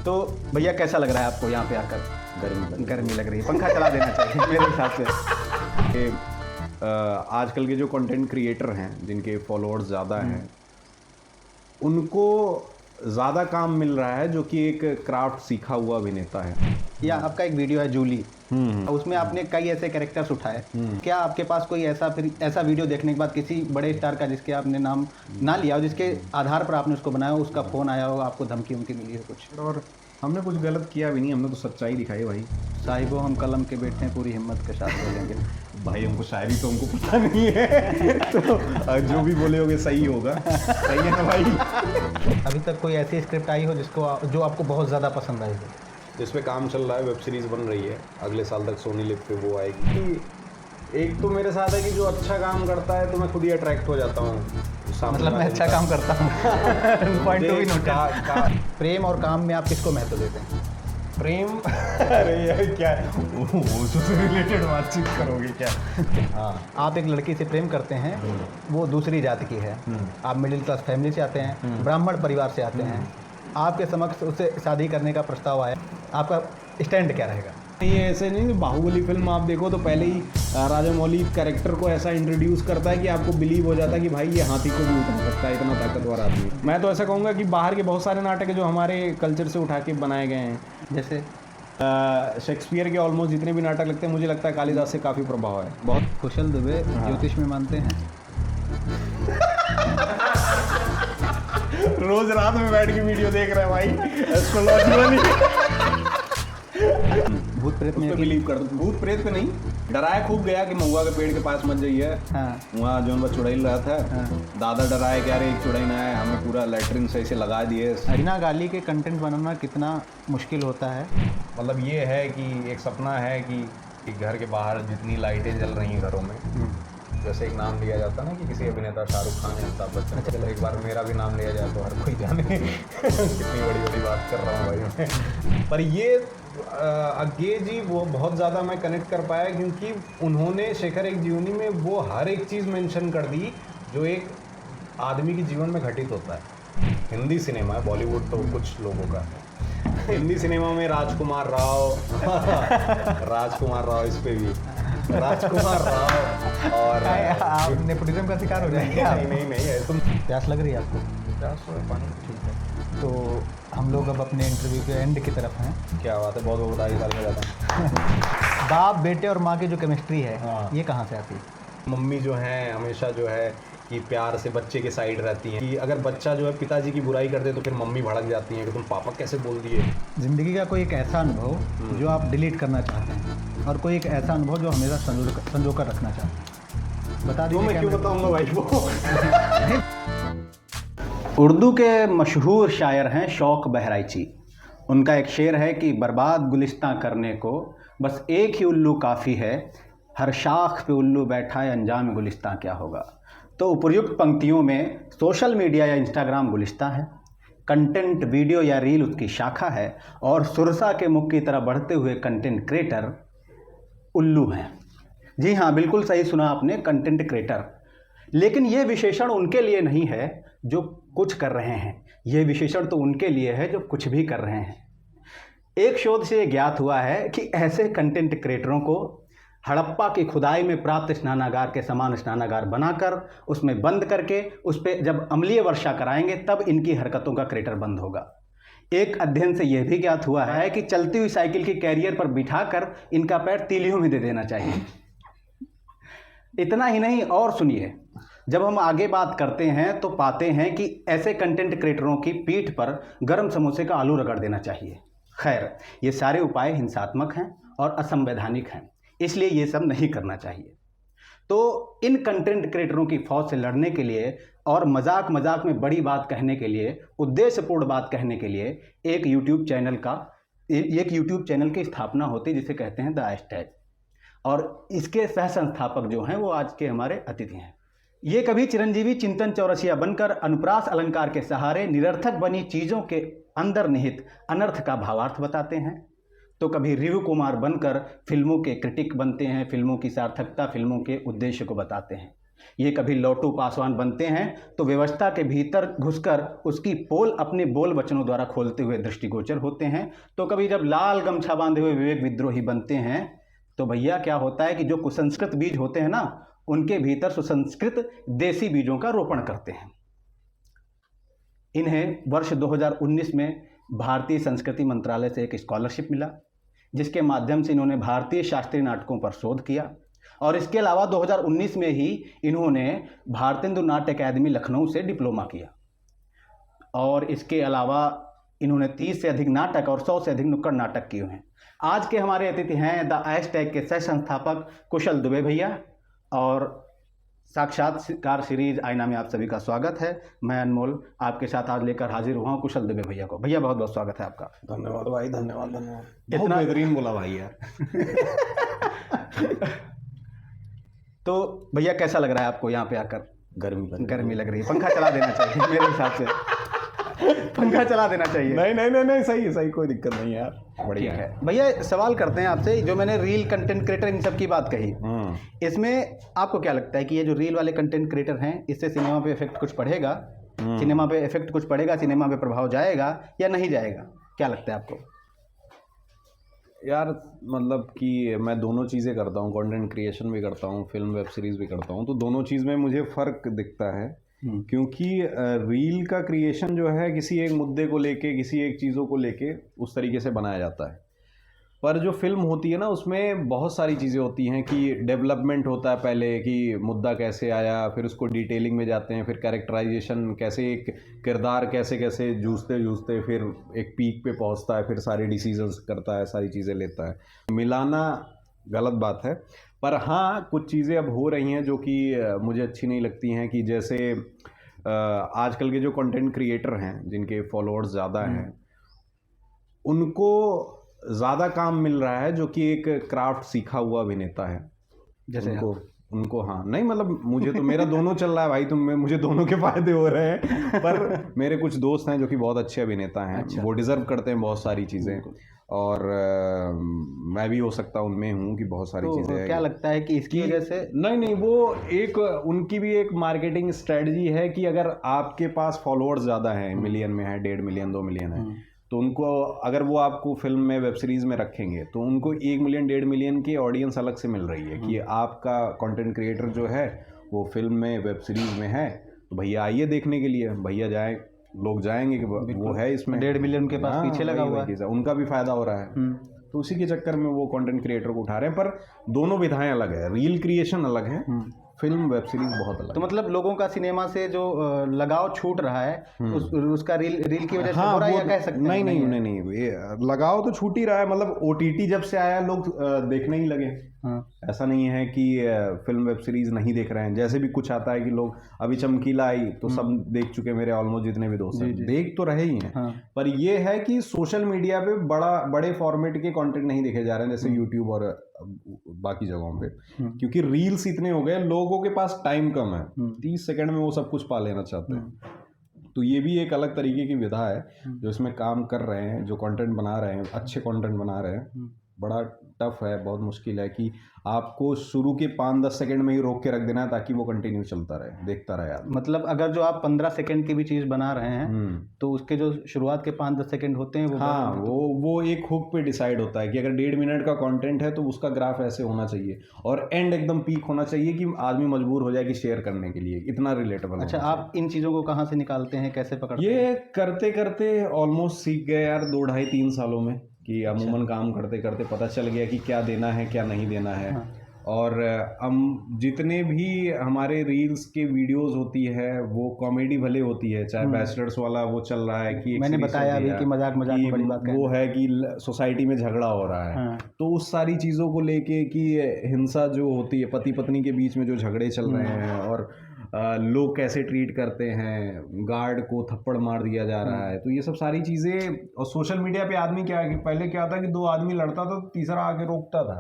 तो भैया कैसा लग रहा है आपको यहाँ पे आकर? गर्मी लग रही है, पंखा चला देना चाहिए मेरे हिसाब से। आजकल के जो कंटेंट क्रिएटर हैं जिनके फॉलोअर्स ज़्यादा हैं उनको ज़्यादा काम मिल रहा है जो कि एक क्राफ्ट सीखा हुआ अभिनेता है। या आपका एक वीडियो है जूली, उसमें आपने कई ऐसे कैरेक्टर्स उठाए। क्या आपके पास कोई ऐसा वीडियो देखने के बाद किसी बड़े स्टार का जिसके आपने नाम ना लिया हो, जिसके आधार पर आपने उसको बनाया हो, उसका फ़ोन आया हो, आपको धमकी उमकी मिली हो कुछ? और हमने कुछ गलत किया भी नहीं, हमने तो सच्चाई दिखाई भाई। साहिबो हम कलम के बैठे हैं, पूरी हिम्मत के साथ बोलेंगे। भाई हमको शायरी तो हमको पता नहीं है तो जो भी बोले होगे सही होगा। सही है ना भाई? अभी तक कोई ऐसी स्क्रिप्ट आई हो जो आपको बहुत ज़्यादा पसंद आई हो? जिस पे काम चल रहा है, वेब सीरीज़ बन रही है, अगले साल तक सोनी लिव पे वो आएगी। एक तो मेरे साथ है कि जो अच्छा काम करता है तो मैं खुद ही अट्रैक्ट हो जाता हूँ। मतलब मैं अच्छा काम करता हूँ। Point to be noted. प्रेम और काम में आप किसको महत्व देते हैं? प्रेम अरे यार क्या वो से रिलेटेड बातचीत करोगे क्या? हाँ, आप एक लड़की से प्रेम करते हैं, वो दूसरी जाति की है, आप मिडिल क्लास फैमिली से आते हैं, ब्राह्मण परिवार से आते हैं, आपके समक्ष उससे शादी करने का प्रस्ताव आया, आपका स्टैंड क्या रहेगा? ये ऐसे नहीं, बाहुबली फिल्म आप देखो तो पहले ही राजा मौली कैरेक्टर को ऐसा इंट्रोड्यूस करता है कि आपको बिलीव हो जाता है कि भाई ये हाथी को भी उठा सकता है, इतना ताकतवर आदमी। मैं तो ऐसा कहूँगा कि बाहर के बहुत सारे नाटक है जो हमारे कल्चर से उठा के बनाए गए हैं। जैसे शेक्सपियर के ऑलमोस्ट जितने भी नाटक लगते हैं, मुझे लगता है कालिदास से काफ़ी प्रभाव है। बहुत कुशल दुबे ज्योतिष में मानते हैं। रोज रात में बैठ के वीडियो देख रहे हैं भाई, एस्ट्रोलॉजी वाली। भूत प्रेत में बिलीव कर दो। भूत प्रेत पे नहीं, डराया खूब गया कि महुआ के पेड़ के पास मत जाइए। हाँ। वहाँ जो बस चुड़ैल रहा था। हाँ। दादा डराए कि अरे एक चुड़ैल आया, हमें पूरा लैट्रिन सही से लगा दिए। बिना गाली के कंटेंट बनाना कितना मुश्किल होता है? मतलब ये है कि एक सपना है कि घर के बाहर जितनी लाइटें जल रही हैं घरों में, जैसे एक नाम लिया जाता है ना कि किसी अभिनेता शाहरुख खान या अमिताभ बच्चन, चलो एक बार मेरा भी नाम लिया जाए तो हर कोई जाने कितनी बड़ी बड़ी बात कर रहा हूँ भाई मैं। पर ये अज्ञे जी वो बहुत ज़्यादा मैं कनेक्ट कर पाया क्योंकि उन्होंने शेखर एक जीवनी में वो हर एक चीज़ मेंशन कर दी जो एक आदमी के जीवन में घटित होता है। हिंदी सिनेमा, बॉलीवुड तो कुछ लोगों का है, हिंदी सिनेमा में राजकुमार राव इस पे भी राजकुमार राव और आप नेपोटिज्म का शिकार हो जाएंगे। नहीं तुम। प्यास लग रही है आपको? प्यास पानी ठीक है। तो हम लोग अब अपने इंटरव्यू के एंड की तरफ हैं। क्या बात है, बहुत बहुत बधाई साल में जाता हूँ। बाप बेटे और माँ की जो केमिस्ट्री है, हाँ। ये कहाँ से आती है? मम्मी जो है हमेशा जो है कि प्यार से बच्चे के साइड रहती हैं कि अगर बच्चा जो है पिताजी की बुराई कर दे तो फिर मम्मी भड़क जाती हैं कि तुम पापा कैसे बोल दिए। ज़िंदगी का कोई एक ऐसा अनुभव जो आप डिलीट करना चाहते हैं और कोई एक ऐसा अनुभव जो हमेशा संजो कर रखना चाहते हैं, बता दीजिए। मैं क्यों बताऊँगा भाई वो। उर्दू के मशहूर शायर हैं शौक बहराइची। उनका एक शेर है कि बर्बाद गुलिस्तां करने को बस एक ही उल्लू काफ़ी है, हर शाख पे उल्लू बैठा है, अंजाम गुलिस्तां क्या होगा। तो उपर्युक्त पंक्तियों में सोशल मीडिया या इंस्टाग्राम गुलिस्तां है, कंटेंट वीडियो या रील उसकी शाखा है और सुरसा के मुख की तरह बढ़ते हुए कंटेंट क्रिएटर उल्लू हैं। जी हाँ, बिल्कुल सही सुना आपने, कंटेंट क्रिएटर। लेकिन ये विशेषण उनके लिए नहीं है जो कुछ कर रहे हैं, ये विशेषण तो उनके लिए है जो कुछ भी कर रहे हैं। एक शोध से ये ज्ञात हुआ है कि ऐसे कंटेंट क्रिएटरों को हड़प्पा की खुदाई में प्राप्त स्नानागार के समान स्नानागार बनाकर उसमें बंद करके उस पर जब अम्लीय वर्षा कराएंगे तब इनकी हरकतों का क्रिएटर बंद होगा। एक अध्ययन से यह भी ज्ञात हुआ है कि चलती हुई साइकिल की कैरियर पर बिठाकर इनका पैर तीलियों में दे देना चाहिए। इतना ही नहीं, और सुनिए, जब हम आगे बात करते हैं तो पाते हैं कि ऐसे कंटेंट क्रिएटरों की पीठ पर गर्म समोसे का आलू रगड़ देना चाहिए। खैर, ये सारे उपाय हिंसात्मक हैं और असंवैधानिक हैं, इसलिए ये सब नहीं करना चाहिए। तो इन कंटेंट क्रिएटरों की फौज से लड़ने के लिए और मजाक में बड़ी बात कहने के लिए, उद्देश्यपूर्ण बात कहने के लिए एक यूट्यूब चैनल की स्थापना होती जिसे कहते हैं द हैशटैग, और इसके सह संस्थापक जो हैं वो आज के हमारे अतिथि हैं। ये कभी चिरंजीवी चिंतन चौरसिया बनकर अनुप्रास अलंकार के सहारे निरर्थक बनी चीज़ों के अंदर निहित अनर्थ का भावार्थ बताते हैं, तो कभी रिवु कुमार बनकर फिल्मों के क्रिटिक बनते हैं, फिल्मों की सार्थकता, फिल्मों के उद्देश्य को बताते हैं। ये कभी लौटू पासवान बनते हैं तो व्यवस्था के भीतर घुसकर उसकी पोल अपने बोल वचनों द्वारा खोलते हुए दृष्टिगोचर होते हैं, तो कभी जब लाल गमछा बांधे हुए विवेक विद्रोही बनते हैं तो भैया क्या होता है कि जो कुसंस्कृत बीज होते हैं ना, उनके भीतर सुसंस्कृत देसी बीजों का रोपण करते हैं। इन्हें वर्ष 2019 में भारतीय संस्कृति मंत्रालय से एक स्कॉलरशिप मिला, जिसके माध्यम से इन्होंने भारतीय शास्त्रीय नाटकों पर शोध किया, और इसके अलावा 2019 में ही इन्होंने भारतेंदु नाट्य अकादमी लखनऊ से डिप्लोमा किया। और इसके अलावा इन्होंने 30 से अधिक नाटक और 100 से अधिक नुक्कड़ नाटक किए हैं। आज के हमारे अतिथि हैं द हैशटैग के सह संस्थापक कुशल दुबे भैया, और साक्षात्कार सीरीज आईना में आप सभी का स्वागत है। मैं अनमोल आपके साथ आज लेकर हाजिर हुआ हूँ कुशल दुबे भैया को। भैया बहुत बहुत स्वागत है आपका। धन्यवाद भाई, धन्यवाद धन्यवाद। इतना बेहतरीन बोला भाई यार। तो भैया कैसा लग रहा है आपको यहाँ पे आकर? गर्मी लग रही है, पंखा चला देना चाहिए मेरे हिसाब से। पंखा चला देना चाहिए। नहीं, सही कोई दिक्कत नहीं है यार, बढ़िया है। भैया सवाल करते हैं आपसे, जो मैंने रील कंटेंट क्रिएटर इन सब की बात कही, इसमें आपको क्या लगता है कि ये जो रील वाले कंटेंट क्रिएटर हैं, इससे सिनेमा पे इफेक्ट कुछ पड़ेगा? सिनेमा पे प्रभाव जाएगा या नहीं जाएगा, क्या लगता है आपको? यार मतलब कि मैं दोनों चीज़ें करता हूँ, कंटेंट क्रिएशन भी करता हूँ, फिल्म वेब सीरीज़ भी करता हूँ, तो दोनों चीज़ में मुझे फ़र्क दिखता है। क्योंकि रील का क्रिएशन जो है किसी एक मुद्दे को लेके, किसी एक चीज़ों को लेके उस तरीके से बनाया जाता है, पर जो फिल्म होती है ना, उसमें बहुत सारी चीज़ें होती हैं कि डेवलपमेंट होता है पहले कि मुद्दा कैसे आया, फिर उसको डिटेलिंग में जाते हैं, फिर कैरेक्टराइजेशन कैसे, एक किरदार कैसे कैसे जूझते फिर एक पीक पे पहुंचता है, फिर सारे डिसीजंस करता है, सारी चीज़ें लेता है। मिलाना गलत बात है, पर हाँ कुछ चीज़ें अब हो रही हैं जो कि मुझे अच्छी नहीं लगती हैं, कि जैसे आजकल के जो कंटेंट क्रिएटर हैं जिनके फॉलोअर्स ज़्यादा हैं, उनको ज़्यादा काम मिल रहा है जो कि एक क्राफ्ट सीखा हुआ अभिनेता है, जैसे उनको हाँ नहीं मतलब मुझे तो मेरा दोनों चल रहा है भाई, मुझे दोनों के फायदे हो रहे हैं, पर मेरे कुछ दोस्त हैं जो कि बहुत अच्छे अभिनेता हैं। अच्छा। वो डिज़र्व करते हैं बहुत सारी चीज़ें, और मैं भी हो सकता उनमें हूँ कि बहुत सारी चीज़ें हैं। क्या लगता है कि इसकी वजह से? नहीं, वो एक उनकी भी एक मार्केटिंग स्ट्रेटजी है कि अगर आपके पास फॉलोअर्स ज़्यादा हैं, मिलियन में है, 1.5 मिलियन 2 मिलियन है, तो उनको अगर वो आपको फिल्म में वेब सीरीज़ में रखेंगे तो उनको 1 मिलियन 1.5 मिलियन की ऑडियंस अलग से मिल रही है कि आपका कंटेंट क्रिएटर जो है वो फिल्म में वेब सीरीज़ में है, तो भैया आइए देखने के लिए, भैया जाए, लोग जाएंगे कि वो है इसमें। 1.5 मिलियन के पास पीछे लगा हुआ है, उनका भी फायदा हो रहा है, तो उसी के चक्कर में वो कंटेंट क्रिएटर को उठा रहे हैं। पर दोनों विधाएं अलग है, रील क्रिएशन अलग है, फिल्म वेब सीरीज बहुत अलग। तो मतलब लोगों का सिनेमा से जो लगाव छूट रहा है उसका रील की वजह से हो रहा है, या कह सकते हैं? नहीं, लगाव तो छूट ही रहा है। मतलब OTT जब से आया लोग देखने ही लगे। ऐसा नहीं है कि फिल्म वेब सीरीज नहीं देख रहे हैं, जैसे भी कुछ आता है कि लोग, अभी चमकीला आई तो सब देख चुके, मेरे ऑलमोस्ट जितने भी दोस्त हैं देख तो रहे ही हैं। पर ये है कि सोशल मीडिया पे बड़े फॉर्मेट के कंटेंट नहीं देखे जा रहे हैं, जैसे यूट्यूब और बाकी जगहों पे, क्योंकि रील्स इतने हो गए, लोगों के पास टाइम कम है, 30 सेकंड में वो सब कुछ पा लेना चाहते हैं। तो ये भी एक अलग तरीके की विधा है जो इसमें काम कर रहे हैं, जो कंटेंट बना रहे हैं, अच्छे कंटेंट बना रहे हैं। बड़ा टफ है, बहुत मुश्किल है कि आपको शुरू के 5-10 सेकंड में ही रोक के रख देना है ताकि वो कंटिन्यू चलता रहे, देखता रहे आदमी। मतलब अगर जो आप 15 सेकंड की भी चीज़ बना रहे हैं तो उसके जो शुरुआत के 5-10 सेकंड होते हैं वो एक हुक पे डिसाइड होता है कि अगर 1.5 मिनट का कंटेंट है तो उसका ग्राफ ऐसे होना चाहिए और एंड एकदम पीक होना चाहिए कि आदमी मजबूर हो जाए कि शेयर करने के लिए, इतना रिलेटेबल। अच्छा, आप इन चीज़ों को कहाँ से निकालते हैं, कैसे पकड़ते हैं? ये करते करते ऑलमोस्ट सीख गए यार 2 ढाई 3 सालों में, कि अमूमन काम करते करते पता चल गया कि क्या देना है क्या नहीं देना है। और हम जितने भी हमारे रील्स के वीडियोस होती है वो कॉमेडी भले होती है, चाहे बैचलर्स वाला वो चल रहा है कि मैंने बताया अभी कि मजाक में बड़ी बात वो है कि सोसाइटी में झगड़ा हो रहा है, तो उस सारी चीज़ों को लेके कि हिंसा जो होती है, पति पत्नी के बीच में जो झगड़े चल रहे हैं और लोग कैसे ट्रीट करते हैं, गार्ड को थप्पड़ मार दिया जा रहा है, तो ये सब सारी चीज़ें। और सोशल मीडिया पे आदमी क्या है कि पहले क्या था कि 2 आदमी लड़ता था तो तीसरा आके रोकता था,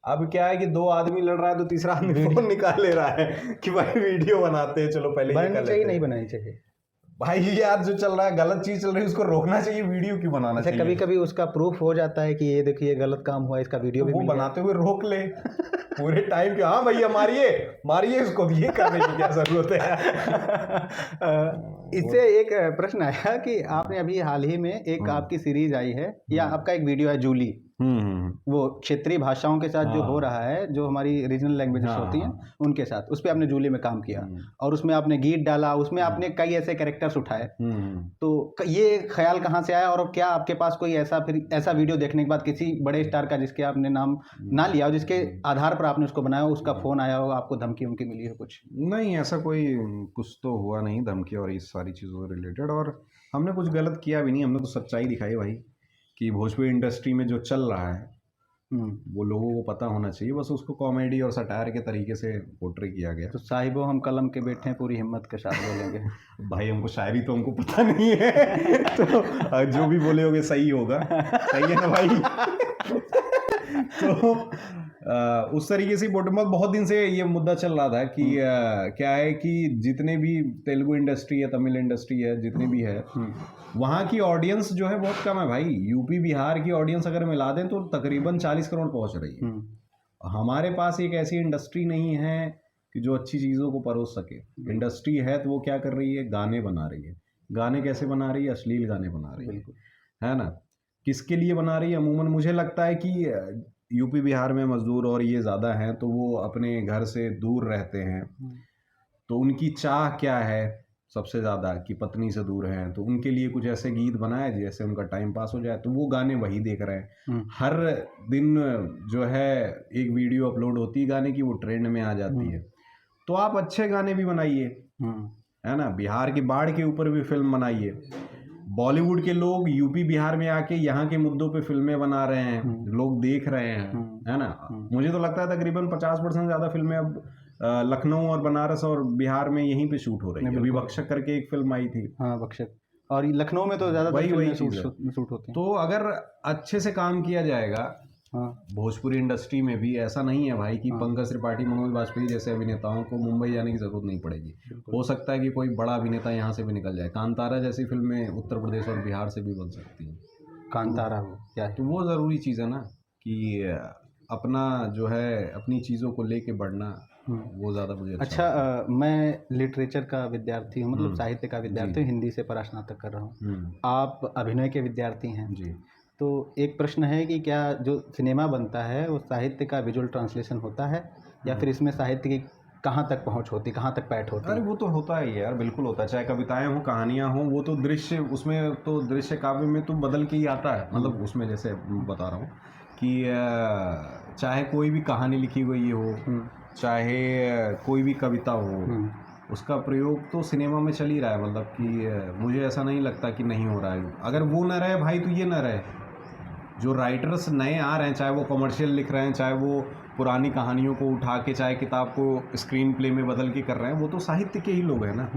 अब क्या है कि 2 आदमी लड़ रहा है तो तीसरा आदमी फोन निकाल ले रहा है कि भाई वीडियो बनाते हैं, चलो पहले बनानी चाहिए नहीं बनानी चाहिए। भाई यार जो चल रहा है गलत चीज चल रही है उसको रोकना चाहिए, वीडियो क्यों बनाना अच्छा, चाहिए? कभी कभी उसका प्रूफ हो जाता है कि ये देखिए गलत काम हुआ, इसका वीडियो भी वो मिल गया। बनाते हुए रोक ले पूरे टाइम के, हाँ भैया मारिए मारिए इसको, ये करने की क्या जरूरत है? इससे एक प्रश्न आया कि आपने अभी हाल ही में एक आपकी सीरीज आई है या आपका एक वीडियो है जूली, वो क्षेत्रीय भाषाओं के साथ जो हो रहा है, जो हमारी रीजनल लैंग्वेजेस होती हैं उनके साथ, उस पर आपने जूली में काम किया और उसमें आपने गीत डाला, उसमें आपने कई ऐसे कैरेक्टर्स उठाए। तो ये ख्याल कहाँ से आया और क्या आपके पास कोई ऐसा वीडियो देखने के बाद किसी बड़े स्टार का जिसके आपने नाम ना लिया हो, जिसके आधार पर आपने उसको बनाया, उसका फोन आया हो, आपको धमकी उमकी मिली हो कुछ? नहीं, ऐसा कोई कुछ तो हुआ नहीं धमकी और इस सारी चीज़ों से रिलेटेड, और हमने कुछ गलत किया भी नहीं। हमने तो सच्चाई दिखाई भाई कि भोजपुरी इंडस्ट्री में जो चल रहा है वो लोगों को पता होना चाहिए, बस उसको कॉमेडी और सटायर के तरीके से पोर्ट्रे किया गया। तो साहिबो हम कलम के बैठे हैं, पूरी हिम्मत के साथ बोलेंगे। भाई हमको शायरी तो हमको पता नहीं है तो जो भी बोले होगे सही होगा, सही है ना भाई? तो उस तरीके से बहुत दिन से ये मुद्दा चल रहा था कि क्या है कि जितने भी तेलुगु इंडस्ट्री है, तमिल इंडस्ट्री है, जितने भी है, वहाँ की ऑडियंस जो है बहुत कम है भाई। यूपी बिहार की ऑडियंस अगर मिला दें तो तकरीबन 40 करोड़ पहुँच रही है। हमारे पास एक ऐसी इंडस्ट्री नहीं है कि जो अच्छी चीज़ों को परोस सके। इंडस्ट्री है तो वो क्या कर रही है, गाने बना रही है। गाने कैसे बना रही है? अश्लील गाने बना रही है ना? किसके लिए बना रही है? अमूमन मुझे लगता है कि यूपी बिहार में मजदूर और ये ज़्यादा हैं, तो वो अपने घर से दूर रहते हैं, तो उनकी चाह क्या है सबसे ज़्यादा कि पत्नी से दूर हैं, तो उनके लिए कुछ ऐसे गीत बनाए जैसे उनका टाइम पास हो जाए, तो वो गाने वही देख रहे हैं। हर दिन जो है एक वीडियो अपलोड होती है गाने की, वो ट्रेंड में आ जाती है। तो आप अच्छे गाने भी बनाइए, है ना? बिहार की बाढ़ के ऊपर भी फिल्म बनाइए। बॉलीवुड के लोग यूपी बिहार में आके यहाँ के मुद्दों पे फिल्में बना रहे हैं, लोग देख रहे हैं, है ना? मुझे तो लगता है तकरीबन 50% ज़्यादा फिल्में अब लखनऊ और बनारस और बिहार में यहीं पे शूट हो रही है। अभी बख्शक करके एक फिल्म आई थी। हाँ, बख्शक। और लखनऊ में तो ज़्यादा वही शूट होते हैं। तो अगर अच्छे से काम किया जाएगा भोजपुरी इंडस्ट्री में भी, ऐसा नहीं है भाई कि पंकज त्रिपाठी, मनोज बाजपेयी जैसे अभिनेताओं को मुंबई जाने की जरूरत नहीं पड़ेगी। हो सकता है कि कोई बड़ा अभिनेता यहाँ से भी निकल जाए। कांतारा जैसी फिल्में उत्तर प्रदेश और बिहार से भी बन सकती हैं। कांतारा हो क्या है? तो वो ज़रूरी चीज़ है ना कि अपना जो है अपनी चीज़ों को लेके बढ़ना, वो ज़्यादा मुझे अच्छा मैं लिटरेचर का विद्यार्थी हूँ, मतलब साहित्य का विद्यार्थी हूँ, हिंदी से परास्नातक कर रहा हूँ। आप अभिनय के विद्यार्थी हैं जी। तो एक प्रश्न है कि क्या जो सिनेमा बनता है वो साहित्य का विजुअल ट्रांसलेशन होता है या फिर इसमें साहित्य की कहाँ तक पहुँच होती, कहाँ तक पैठ होती है? अरे वो तो होता है यार, बिल्कुल होता है। चाहे कविताएं हों, कहानियां हों, वो तो दृश्य, उसमें तो दृश्य काव्य में तो बदल के ही आता है। मतलब उसमें जैसे बता रहा हूँ कि चाहे कोई भी कहानी लिखी हुई हो, चाहे कोई भी कविता हो, उसका प्रयोग तो सिनेमा में चल ही रहा है। मतलब कि मुझे ऐसा नहीं लगता कि नहीं हो रहा है। अगर वो ना रहे भाई तो ये ना रहे। जो राइटर्स नए आ रहे हैं, चाहे वो कमर्शियल लिख रहे हैं, चाहे वो पुरानी कहानियों को उठा के, चाहे किताब को स्क्रीन प्ले में बदल के कर रहे हैं, वो तो साहित्य के ही लोग हैं ना।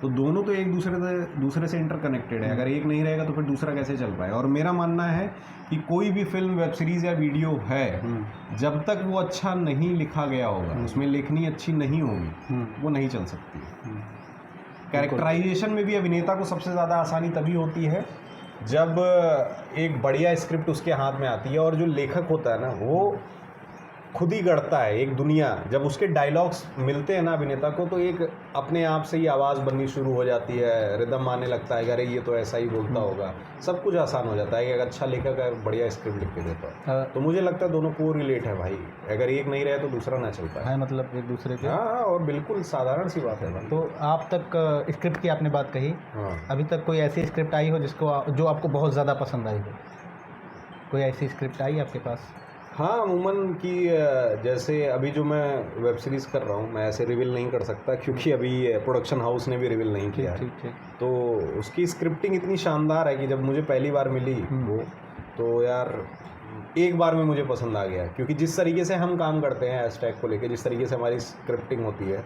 तो दोनों तो एक दूसरे से इंटरकनेक्टेड है। अगर एक नहीं रहेगा तो फिर दूसरा कैसे चल पाए? और मेरा मानना है कि कोई भी फिल्म, वेब सीरीज़ या वीडियो है, जब तक वो अच्छा नहीं लिखा गया होगा, उसमें लेखनी अच्छी नहीं होगी, वो नहीं चल सकती। कैरेक्टराइजेशन में भी अभिनेता को सबसे ज़्यादा आसानी तभी होती है जब एक बढ़िया स्क्रिप्ट उसके हाथ में आती है, और जो लेखक होता है ना वो खुद ही गढ़ता है एक दुनिया। जब उसके डायलॉग्स मिलते हैं ना अभिनेता को, तो एक अपने आप से ही आवाज़ बननी शुरू हो जाती है, रिदम आने लगता है, अरे ये तो ऐसा ही बोलता होगा, सब कुछ आसान हो जाता है। एक अच्छा लेखक अगर बढ़िया स्क्रिप्ट लिख के देता है तो मुझे लगता है दोनों को रिलेट है भाई। अगर एक नहीं रहे तो दूसरा ना चल पाए, मतलब एक दूसरे के। हाँ, और बिल्कुल साधारण सी बात है भाई। तो आप तक स्क्रिप्ट की आपने बात कही, अभी तक कोई ऐसी स्क्रिप्ट आई हो जो आपको बहुत ज़्यादा पसंद आई हो? कोई ऐसी स्क्रिप्ट आई आपके पास? हाँ, अमूमन कि जैसे अभी जो मैं वेब सीरीज़ कर रहा हूँ, मैं ऐसे रिवील नहीं कर सकता क्योंकि अभी प्रोडक्शन हाउस ने भी रिवील नहीं किया है। तो उसकी स्क्रिप्टिंग इतनी शानदार है कि जब मुझे पहली बार मिली वो, तो यार एक बार में मुझे पसंद आ गया। क्योंकि जिस तरीके से हम काम करते हैं हैशटैग को लेके, जिस तरीके से हमारी स्क्रिप्टिंग होती है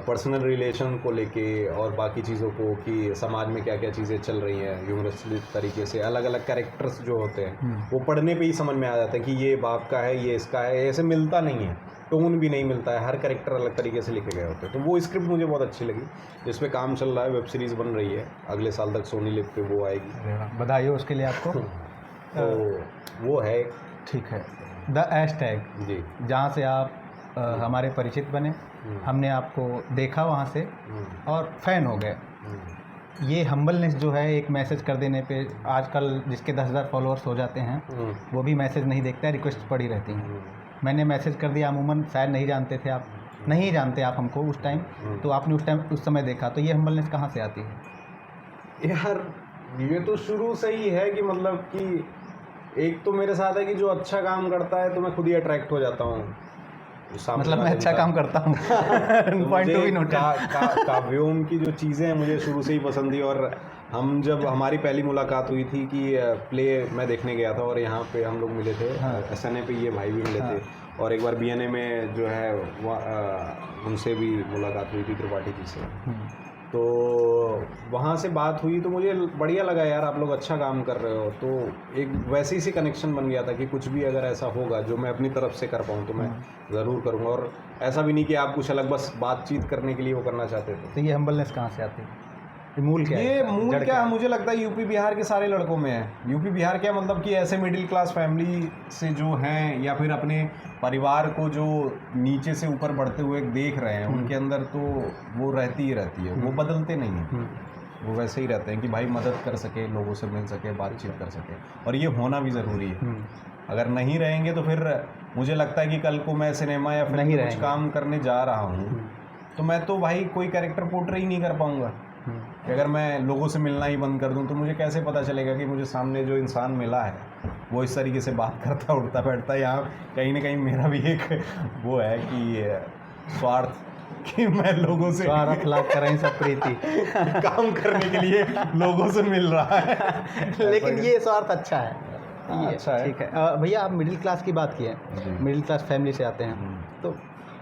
पर्सनल रिलेशन को लेके और बाकी चीज़ों को, कि समाज में क्या क्या चीज़ें चल रही हैं, ह्यूमरस तरीके से अलग अलग कैरेक्टर्स जो होते हैं वो पढ़ने पे ही समझ में आ जाता है कि ये बाप का है, ये इसका है, ऐसे मिलता नहीं है। टोन भी नहीं मिलता है, हर कैरेक्टर अलग तरीके से लिखे गए होते हैं। तो वो स्क्रिप्ट मुझे बहुत अच्छी लगी, जिस पे काम चल रहा है, वेब सीरीज़ बन रही है, अगले साल तक सोनी लिव पे वो आएगी। अरे वाह, बधाई हो उसके लिए आपको। तो वो है। ठीक है, द हैशटैग जी। जहाँ से आप हमारे परिचित बने, हमने आपको देखा वहाँ से और फ़ैन हो गए। ये हम्बलनेस जो है, एक मैसेज कर देने पे, आजकल जिसके 10,000 फॉलोअर्स हो जाते हैं वो भी मैसेज नहीं देखता है, रिक्वेस्ट पड़ी रहती हैं। मैंने मैसेज कर दिया, अमूमन शायद नहीं जानते थे आप, नहीं जानते आप हमको उस टाइम, तो आपने उस समय देखा, तो ये हम्बलनेस कहाँ से आती है? यार ये तो शुरू से ही है कि मतलब कि एक तो मेरे साथ है कि जो अच्छा काम करता है तो मैं खुद ही अट्रैक्ट हो जाता हूँ। मतलब मैं अच्छा काम करता हूँ। Point to be noted. काव्योम की जो चीज़ें हैं मुझे शुरू से ही पसंद थी, और हम जब हमारी पहली मुलाकात हुई थी कि प्ले मैं देखने गया था और यहाँ पे हम लोग मिले थे, SNA पे ये भाई भी मिले थे, और एक बार BNA में जो है उनसे भी मुलाकात हुई थी, त्रिपाठी जी से। तो वहाँ से बात हुई तो मुझे बढ़िया लगा यार, आप लोग अच्छा काम कर रहे हो। तो एक वैसे ही सी कनेक्शन बन गया था कि कुछ भी अगर ऐसा होगा जो मैं अपनी तरफ से कर पाऊँ तो मैं ज़रूर करूँगा। और ऐसा भी नहीं कि आप कुछ अलग बस बातचीत करने के लिए वो करना चाहते थे। तो ये हम्बलनेस कहाँ से आती है? ये मूल क्या है? ये मूल क्या है? मुझे लगता है यूपी बिहार के सारे लड़कों में है। यूपी बिहार क्या मतलब कि ऐसे मिडिल क्लास फैमिली से जो हैं, या फिर अपने परिवार को जो नीचे से ऊपर बढ़ते हुए देख रहे हैं, उनके अंदर तो वो रहती ही रहती है, वो बदलते नहीं हैं। वो वैसे ही रहते हैं कि भाई मदद कर सके, लोगों से मिल सके, बातचीत कर सके, और ये होना भी ज़रूरी है। अगर नहीं रहेंगे तो फिर मुझे लगता है कि कल को मैं सिनेमा या फिर कुछ काम करने जा रहा हूँ तो मैं तो भाई कोई कैरेक्टर पोर्ट्रे ही नहीं कर पाऊँगा। कि अगर मैं लोगों से मिलना ही बंद कर दूं तो मुझे कैसे पता चलेगा कि मुझे सामने जो इंसान मिला है वो इस तरीके से बात करता, उठता बैठता। यहाँ कहीं ना कहीं मेरा भी एक वो है कि स्वार्थ, कि मैं लोगों से स्वार्थ लाभ करें सब प्रीति काम करने के लिए लोगों से मिल रहा है। लेकिन ये स्वार्थ अच्छा है, ये अच्छा है। ठीक है। भैया आप मिडिल क्लास की बात की है, मिडिल क्लास फैमिली से आते हैं, तो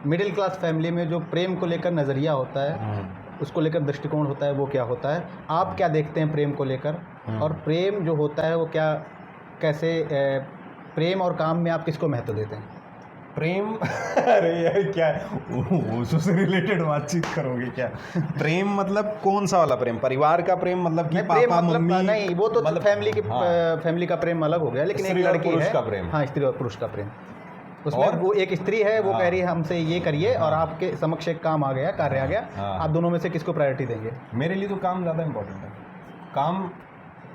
मिडिल क्लास फैमिली में जो प्रेम को लेकर नज़रिया होता है, उसको लेकर दृष्टिकोण होता है, वो क्या होता है? आप क्या देखते हैं प्रेम को लेकर? और प्रेम जो होता है वो क्या, कैसे प्रेम और काम में आप किसको महत्व देते हैं? प्रेम अरे यार क्या उससे रिलेटेड बातचीत करोगे क्या? प्रेम मतलब कौन सा वाला प्रेम? परिवार का प्रेम मतलब कि पापा मम्मी? नहीं, वो तो मतलब फैमिली का प्रेम अलग हो गया, लेकिन एक लड़की है का प्रेम। हाँ, स्त्री और पुरुष का प्रेम। उसमें और वो एक स्त्री है, वो कह रही है हमसे ये करिए, और आपके समक्ष एक काम आ गया, कार्य आ गया, आप दोनों में से किसको प्रायोरिटी देंगे? मेरे लिए तो काम ज़्यादा इम्पोर्टेंट है।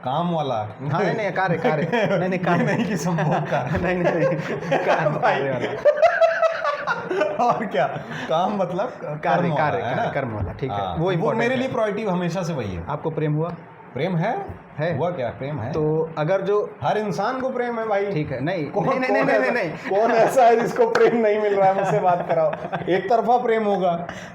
काम वाला। हाँ नहीं, कार्य नहीं कार्य नहीं कि संभोग का नहीं कार्य वाला। और क्या काम मतलब कर्म वाला, ठीक है, वो मेरे लिए प्रायोरिटी हमेशा से वही है। आपको प्रेम हुआ? प्रेम है हुआ क्या? प्रेम है तो अगर जो हर इंसान को प्रेम है भाई। ठीक है, नहीं कौन ऐसा है जिसको प्रेम नहीं मिल रहा है? मुझसे बात कराओ। एक तरफा प्रेम होगा।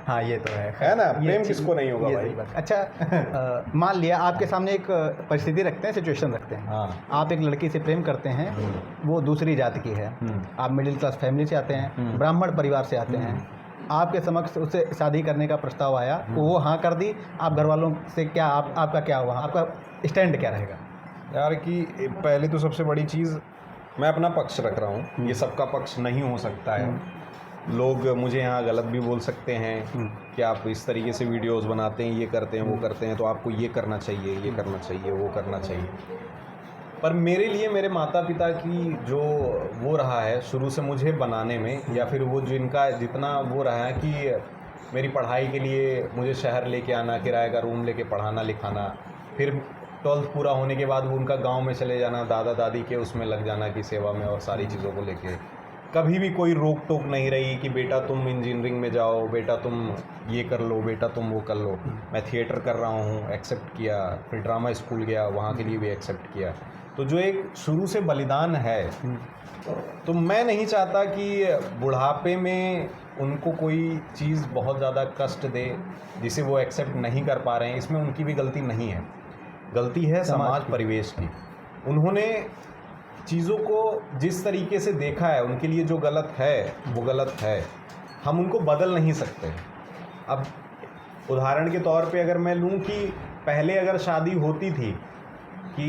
हाँ ये तो है ना, प्रेम किसको नहीं होगा भाई? अच्छा मान लिया आपके सामने एक परिस्थिति रखते हैं, सिचुएशन रखते हैं। हाँ। आप एक लड़की से प्रेम करते हैं, वो दूसरी जाति की है, आप मिडिल क्लास फैमिली से आते हैं, ब्राह्मण परिवार से आते हैं, आपके समक्ष उससे शादी करने का प्रस्ताव आया, वो हाँ कर दी, आप घर वालों से क्या आपका क्या हुआ? आपका स्टैंड क्या रहेगा? यार कि पहले तो सबसे बड़ी चीज़ मैं अपना पक्ष रख रहा हूँ, ये सबका पक्ष नहीं हो सकता है। लोग मुझे यहाँ गलत भी बोल सकते हैं कि आप इस तरीके से वीडियोस बनाते हैं, ये करते हैं, वो करते हैं, तो आपको ये करना चाहिए, ये करना चाहिए, वो करना चाहिए। पर मेरे लिए मेरे माता पिता की जो वो रहा है शुरू से मुझे बनाने में, या फिर वो जिनका जितना वो रहा है कि मेरी पढ़ाई के लिए मुझे शहर लेके आना, किराए का रूम लेके पढ़ाना लिखाना, फिर 12th पूरा होने के बाद वो उनका गांव में चले जाना, दादा दादी के उसमें लग जाना की सेवा में, और सारी चीज़ों को लेके कभी भी कोई रोक टोक नहीं रही कि बेटा तुम इंजीनियरिंग में जाओ, बेटा तुम ये कर लो, बेटा तुम वो कर लो। मैं थिएटर कर रहा हूँ, एक्सेप्ट किया, फिर ड्रामा स्कूल गया, वहाँ के लिए भी एक्सेप्ट किया। तो जो एक शुरू से बलिदान है, तो मैं नहीं चाहता कि बुढ़ापे में उनको कोई चीज़ बहुत ज़्यादा कष्ट दे जिसे वो एक्सेप्ट नहीं कर पा रहे हैं। इसमें उनकी भी गलती नहीं है, गलती है समाज परिवेश की। उन्होंने चीज़ों को जिस तरीके से देखा है, उनके लिए जो गलत है वो गलत है, हम उनको बदल नहीं सकते। अब उदाहरण के तौर पे अगर मैं लूँ कि पहले अगर शादी होती थी कि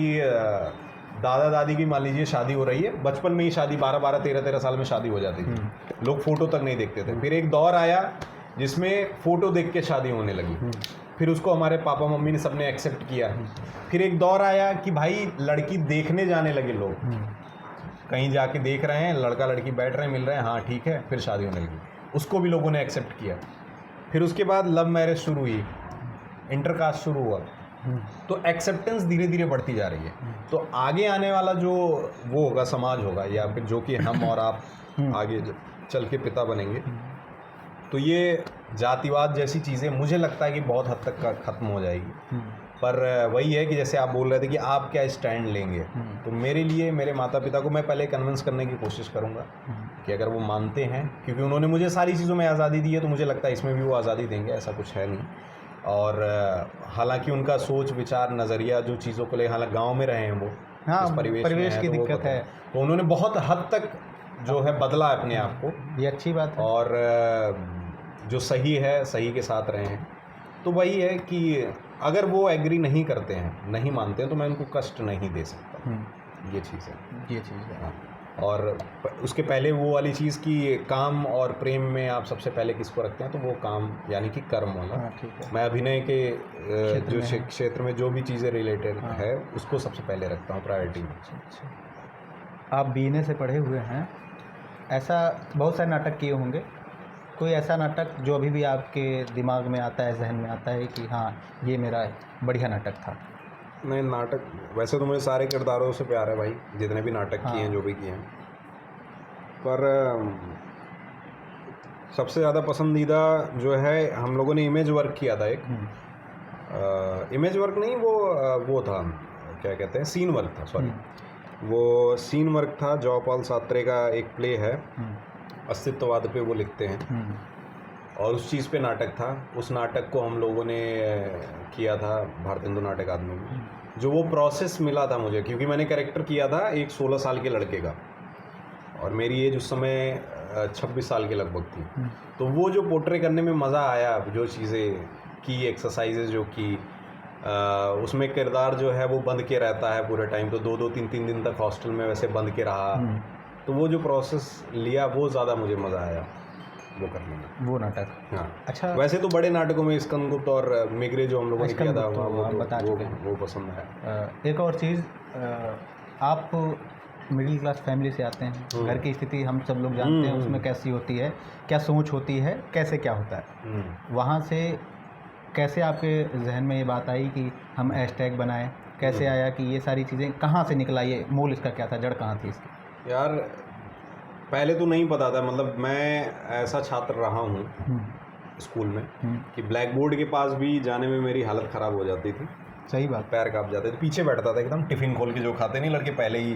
दादा दादी की मान लीजिए शादी हो रही है, बचपन में ही शादी 12-12, 13-13 साल में शादी हो जाती थी, लोग फोटो तक नहीं देखते थे। फिर एक दौर आया जिसमें फ़ोटो देख के शादी होने लगी, फिर उसको हमारे पापा मम्मी ने सबने एक्सेप्ट किया। फिर एक दौर आया कि भाई लड़की देखने जाने लगे लोग, कहीं जाके देख रहे हैं, लड़का लड़की बैठ रहे हैं, मिल रहे हैं, हाँ ठीक है, फिर शादी होने लगी, उसको भी लोगों ने एक्सेप्ट किया। फिर उसके बाद लव मैरिज शुरू हुई, इंटरकास्ट शुरू हुआ, तो एक्सेप्टेंस धीरे धीरे बढ़ती जा रही है। तो आगे आने वाला जो वो होगा, समाज होगा, या फिर जो कि हम और आप आगे चल के पिता बनेंगे, तो ये जातिवाद जैसी चीज़ें मुझे लगता है कि बहुत हद तक ख़त्म हो जाएगी। पर वही है कि जैसे आप बोल रहे थे कि आप क्या स्टैंड लेंगे, तो मेरे लिए मेरे माता पिता को मैं पहले कन्विंस करने की कोशिश करूँगा कि अगर वो मानते हैं, क्योंकि उन्होंने मुझे सारी चीज़ों में आज़ादी दी है, तो मुझे लगता है इसमें भी वो आज़ादी देंगे, ऐसा कुछ है नहीं। और हालांकि उनका सोच विचार नज़रिया जो चीज़ों को ले, हालांकि गाँव में रहे हैं वो, हाँ, इस परिवेश की दिक्कत है, तो उन्होंने बहुत हद तक जो है बदला अपने आप को, ये अच्छी बात है। और जो सही है सही के साथ रहे हैं। तो वही है कि अगर वो एग्री नहीं करते हैं, नहीं मानते हैं, तो मैं उनको कष्ट नहीं दे सकता, ये चीज़ है, ये चीज़ है। हाँ। और उसके पहले वो वाली चीज़ कि काम और प्रेम में आप सबसे पहले किसको रखते हैं, तो वो काम यानी कि कर्म वाला। हाँ, ठीक है। मैं अभिनय के जो क्षेत्र में जो भी चीज़ें रिलेटेड है, उसको सबसे पहले रखता हूँ प्रायोरिटी में। आप बीने से पढ़े हुए हैं, ऐसा बहुत सारे नाटक किए होंगे, कोई ऐसा नाटक जो अभी भी आपके दिमाग में आता है, जहन में आता है कि हाँ ये मेरा बढ़िया नाटक था? नहीं, नाटक वैसे तो मुझे सारे किरदारों से प्यार है भाई, जितने भी नाटक किए हैं, जो भी किए हैं, पर सबसे ज़्यादा पसंदीदा जो है, हम लोगों ने इमेज वर्क किया था एक, इमेज वर्क नहीं, वो था, क्या कहते हैं, सीन वर्क था, सॉरी, वो सीन वर्क था। जॉपाल सात्रे का एक प्ले है, अस्तित्ववाद पे वो लिखते हैं, और उस चीज़ पे नाटक था। उस नाटक को हम लोगों ने किया था भारत हिंदू नाटक अकादमी में। जो वो प्रोसेस मिला था मुझे, क्योंकि मैंने कैरेक्टर किया था एक 16 साल के लड़के का, और मेरी एज उस समय 26 साल के लगभग थी। तो वो जो पोर्ट्रे करने में मज़ा आया, जो चीज़ें की, एक्सरसाइजेज जो की, उसमें किरदार जो है वो बंद के रहता है पूरे टाइम, तो 2-2, 3-3 दिन तक हॉस्टल में वैसे बंद के रहा। तो वो जो प्रोसेस लिया, वो ज़्यादा मुझे मज़ा आया वो करने में, वो नाटक। हाँ, अच्छा, वैसे तो बड़े नाटकों में स्कंदगुप्त और मिगरे जो हम लोगों ने किया था, वो पसंद है। एक और चीज़, आप मिडिल क्लास फैमिली से आते हैं, घर की स्थिति हम सब लोग जानते हैं उसमें कैसी होती है, क्या सोच होती है, कैसे क्या होता है, वहाँ से कैसे आपके जहन में ये बात आई कि हम हैशटैग बनाएं, कैसे आया कि ये सारी चीज़ें कहाँ से निकला, ये मूल इसका क्या था, जड़ कहाँ थी इसकी? यार पहले तो नहीं पता था, मतलब मैं ऐसा छात्र रहा हूँ स्कूल में कि ब्लैक बोर्ड के पास भी जाने में मेरी हालत ख़राब हो जाती थी। सही बात, पैर काँप जाते थे, पीछे बैठता था एकदम, टिफ़िन खोल के, जो खाते नहीं लड़के पहले ही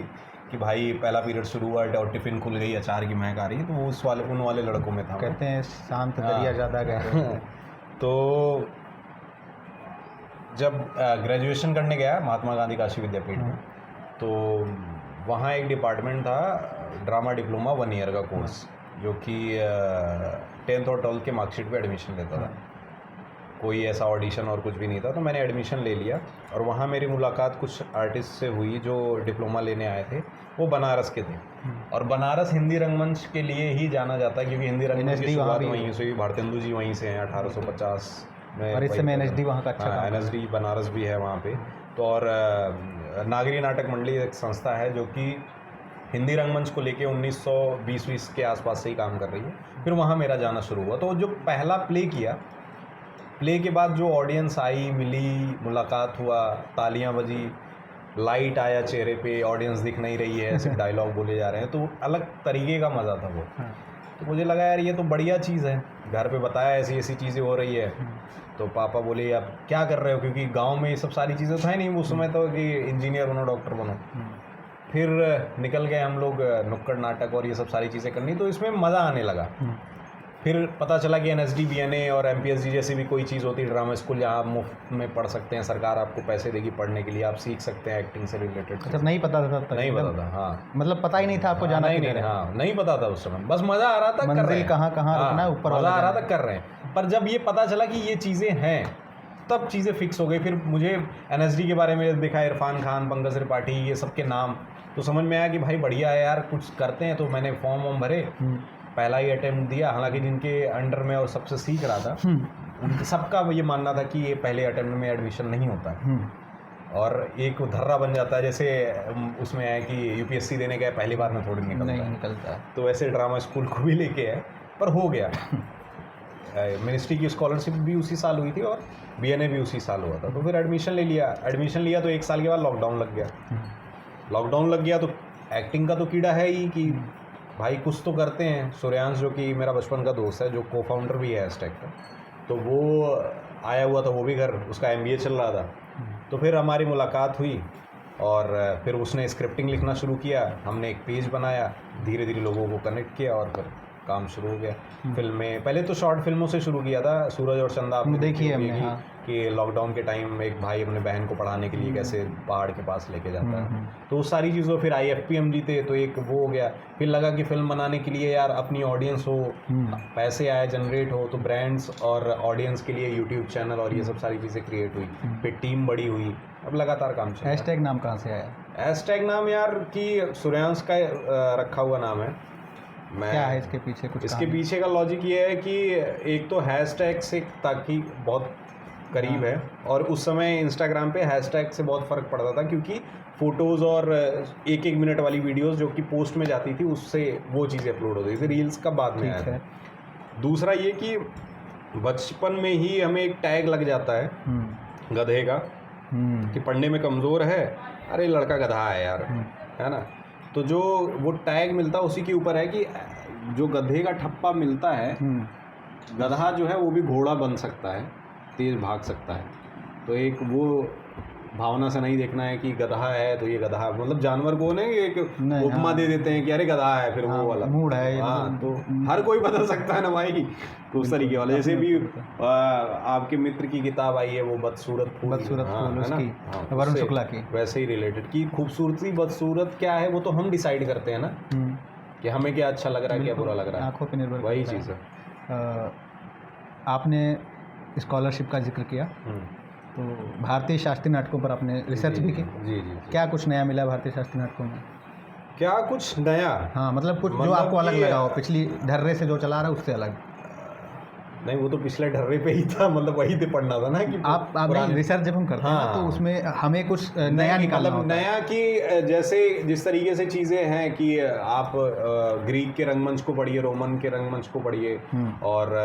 कि भाई पहला पीरियड शुरू हुआ और टिफ़िन खुल गई, अचार की महक आ रही है, तो वो उन वाले लड़कों में था। कहते हैं शांत दरिया ज़्यादा गहरा। तो जब ग्रेजुएशन करने गया महात्मा गांधी काशी विद्यापीठ में, तो वहाँ एक डिपार्टमेंट था ड्रामा डिप्लोमा 1 ईयर का कोर्स, जो कि 10th और 12th के मार्कशीट पे एडमिशन लेता था। कोई ऐसा ऑडिशन और कुछ भी नहीं था, तो मैंने एडमिशन ले लिया, और वहाँ मेरी मुलाकात कुछ आर्टिस्ट से हुई जो डिप्लोमा लेने आए थे। वो बनारस के थे, और बनारस हिंदी रंगमंच के लिए ही जाना जाता है, क्योंकि हिंदी रंगमंच की शुरुआत वहीं से हुई। भारत हिंदू जी वहीं से हैं, 1850 में। और इस समय NSD वहाँ का अच्छा, NSD बनारस भी है वहाँ पे। तो और नागरी नाटक मंडली एक संस्था है जो कि हिंदी रंगमंच को लेके 1920 के आसपास से ही काम कर रही है। फिर वहाँ मेरा जाना शुरू हुआ। तो जो पहला प्ले किया, प्ले के बाद जो ऑडियंस आई, मिली, मुलाकात हुआ, तालियां बजी, लाइट आया चेहरे पे, ऑडियंस दिख नहीं रही है, सिर्फ डायलॉग बोले जा रहे हैं, तो अलग तरीके का मज़ा था वो। तो मुझे लगा यार ये तो बढ़िया चीज़ है। घर पे बताया ऐसी ऐसी चीज़ें हो रही है, तो पापा बोले अब क्या कर रहे हो, क्योंकि गांव में ये सब सारी चीज़ें तो है नहीं उस समय, तो कि इंजीनियर बनो, डॉक्टर बनो। फिर निकल गए हम लोग नुक्कड़ नाटक और ये सब सारी चीज़ें करनी, तो इसमें मज़ा आने लगा। फिर पता चला कि NSD BNA और MPSD जैसी भी कोई चीज़ होती है, ड्रामा स्कूल, जहाँ आप मुफ्त में पढ़ सकते हैं, सरकार आपको पैसे देगी पढ़ने के लिए, आप सीख सकते हैं एक्टिंग से रिलेटेड। अच्छा, नहीं पता था तब? नहीं पता था, हाँ, मतलब पता ही नहीं था आपको जाना? नहीं, हाँ, नहीं पता था उस समय, बस मज़ा आ रहा था, मंजिल कहाँ रुकना है, ऊपर मज़ा आ रहा था, कर रहे हैं। पर जब ये पता चला कि ये चीज़ें हैं, तब चीज़ें फिक्स हो गई। फिर मुझे NSD के बारे में देखा, इरफान खान, पंकज त्रिपाठी, ये सब के नाम, तो समझ में आया कि भाई बढ़िया है यार, कुछ करते हैं। तो मैंने फॉर्म वॉर्म भरे, पहला ही अटेम्प्ट दिया। हालांकि जिनके अंडर में और सबसे सीख रहा था, उनके सबका ये मानना था कि ये पहले अटेम्प्ट में एडमिशन नहीं होता है, और एक धर्रा बन जाता है। जैसे उसमें है कि UPSC देने गए, पहली बार में थोड़ी निकलता है, तो वैसे ड्रामा स्कूल को भी लेके है, पर हो गया। मिनिस्ट्री की स्कॉलरशिप भी उसी साल हुई थी और BNA भी उसी साल हुआ था। तो फिर एडमिशन लिया तो 1 साल के बाद लॉकडाउन लग गया। तो एक्टिंग का तो कीड़ा है ही कि भाई कुछ तो करते हैं। सूर्यांश, जो कि मेरा बचपन का दोस्त है, जो को-फाउंडर भी है हैशटैग का, तो वो आया हुआ था, वो भी घर, उसका MBA चल रहा था। तो फिर हमारी मुलाकात हुई और फिर उसने स्क्रिप्टिंग लिखना शुरू किया, हमने एक पेज बनाया, धीरे धीरे लोगों को कनेक्ट किया और फिर काम शुरू हो गया। फिल्में पहले तो शॉर्ट फिल्मों से शुरू किया था। सूरज और चंदा आपने देखी है हमने, हाँ। कि लॉकडाउन के टाइम एक भाई अपने बहन को पढ़ाने के लिए कैसे पहाड़ के पास लेके जाता है, तो उस सारी चीज़ों। फिर IFPM जीते, तो एक वो हो गया। फिर लगा कि फिल्म बनाने के लिए यार अपनी ऑडियंस हो, पैसे आए, जनरेट हो, तो ब्रांड्स और ऑडियंस के लिए यूट्यूब चैनल और ये सब सारी चीज़ें क्रिएट हुई। फिर टीम बड़ी हुई, अब लगातार काम चल रहा है। हैशटैग नाम कहाँ से आया? हैशटैग नाम यार कि सूर्यांश का रखा हुआ नाम है। क्या है इसके पीछे कुछ? इसके पीछे का लॉजिक ये है कि एक तो हैशटैग से ताकि बहुत करीब है, और उस समय इंस्टाग्राम पे हैशटैग से बहुत फ़र्क पड़ता था, क्योंकि फ़ोटोज़ और 1-1 मिनट वाली वीडियोस जो कि पोस्ट में जाती थी, उससे वो चीज़ें अपलोड होती थी। रील्स का बाद में आया था। दूसरा ये कि बचपन में ही हमें एक टैग लग जाता है गधे का, कि पढ़ने में कमज़ोर है, अरे लड़का गधा है यार, है ना। तो जो वो टैग मिलता है उसी के ऊपर है कि जो गधे का ठप्पा मिलता है, गधा जो है वो भी घोड़ा बन सकता है, तेज़ भाग सकता है। तो एक वो भावना से नहीं देखना है कि गधा है तो ये गधा, मतलब जानवर को नहीं एक उपमा दे देते हैं कि अरे गधा है, फिर वो वाला मूड है। हाँ, तो हर कोई बदल सकता है ना भाई, तो उस तरीके वाला। जैसे भी आपके मित्र की किताब आई है वो बदसूरत फूल, उसकी वरुण शुक्ला की, वैसे ही रिलेटेड कि खूबसूरती बदसूरत क्या है वो तो हम डिसाइड करते हैं ना, कि हमें क्या अच्छा लग रहा है, क्या बुरा लग रहा है, आंखों पे निर्भर, वही चीज़ है। आपने स्कॉलरशिप का जिक्र किया, तो भारतीय शास्त्रीय नाटकों पर आपने रिसर्च भी की। जी। क्या कुछ नया मिला भारतीय शास्त्रीय नाटकों में? क्या कुछ नया? हाँ, मतलब कुछ जो आपको अलग लगा हो, पिछली ढर्रे से जो चला रहा है उससे अलग। नहीं, वो तो पिछले ढर्रे पे ही था, मतलब वही पे पढ़ना था ना कि आप रिसर्च जब हम करते हैं तो उसमें हमें कुछ नया निकालना होता है। नया कि जैसे जिस तरीके से चीज़ें हैं कि आप ग्रीक के रंगमंच को पढ़िए, रोमन के रंगमंच को पढ़िए, और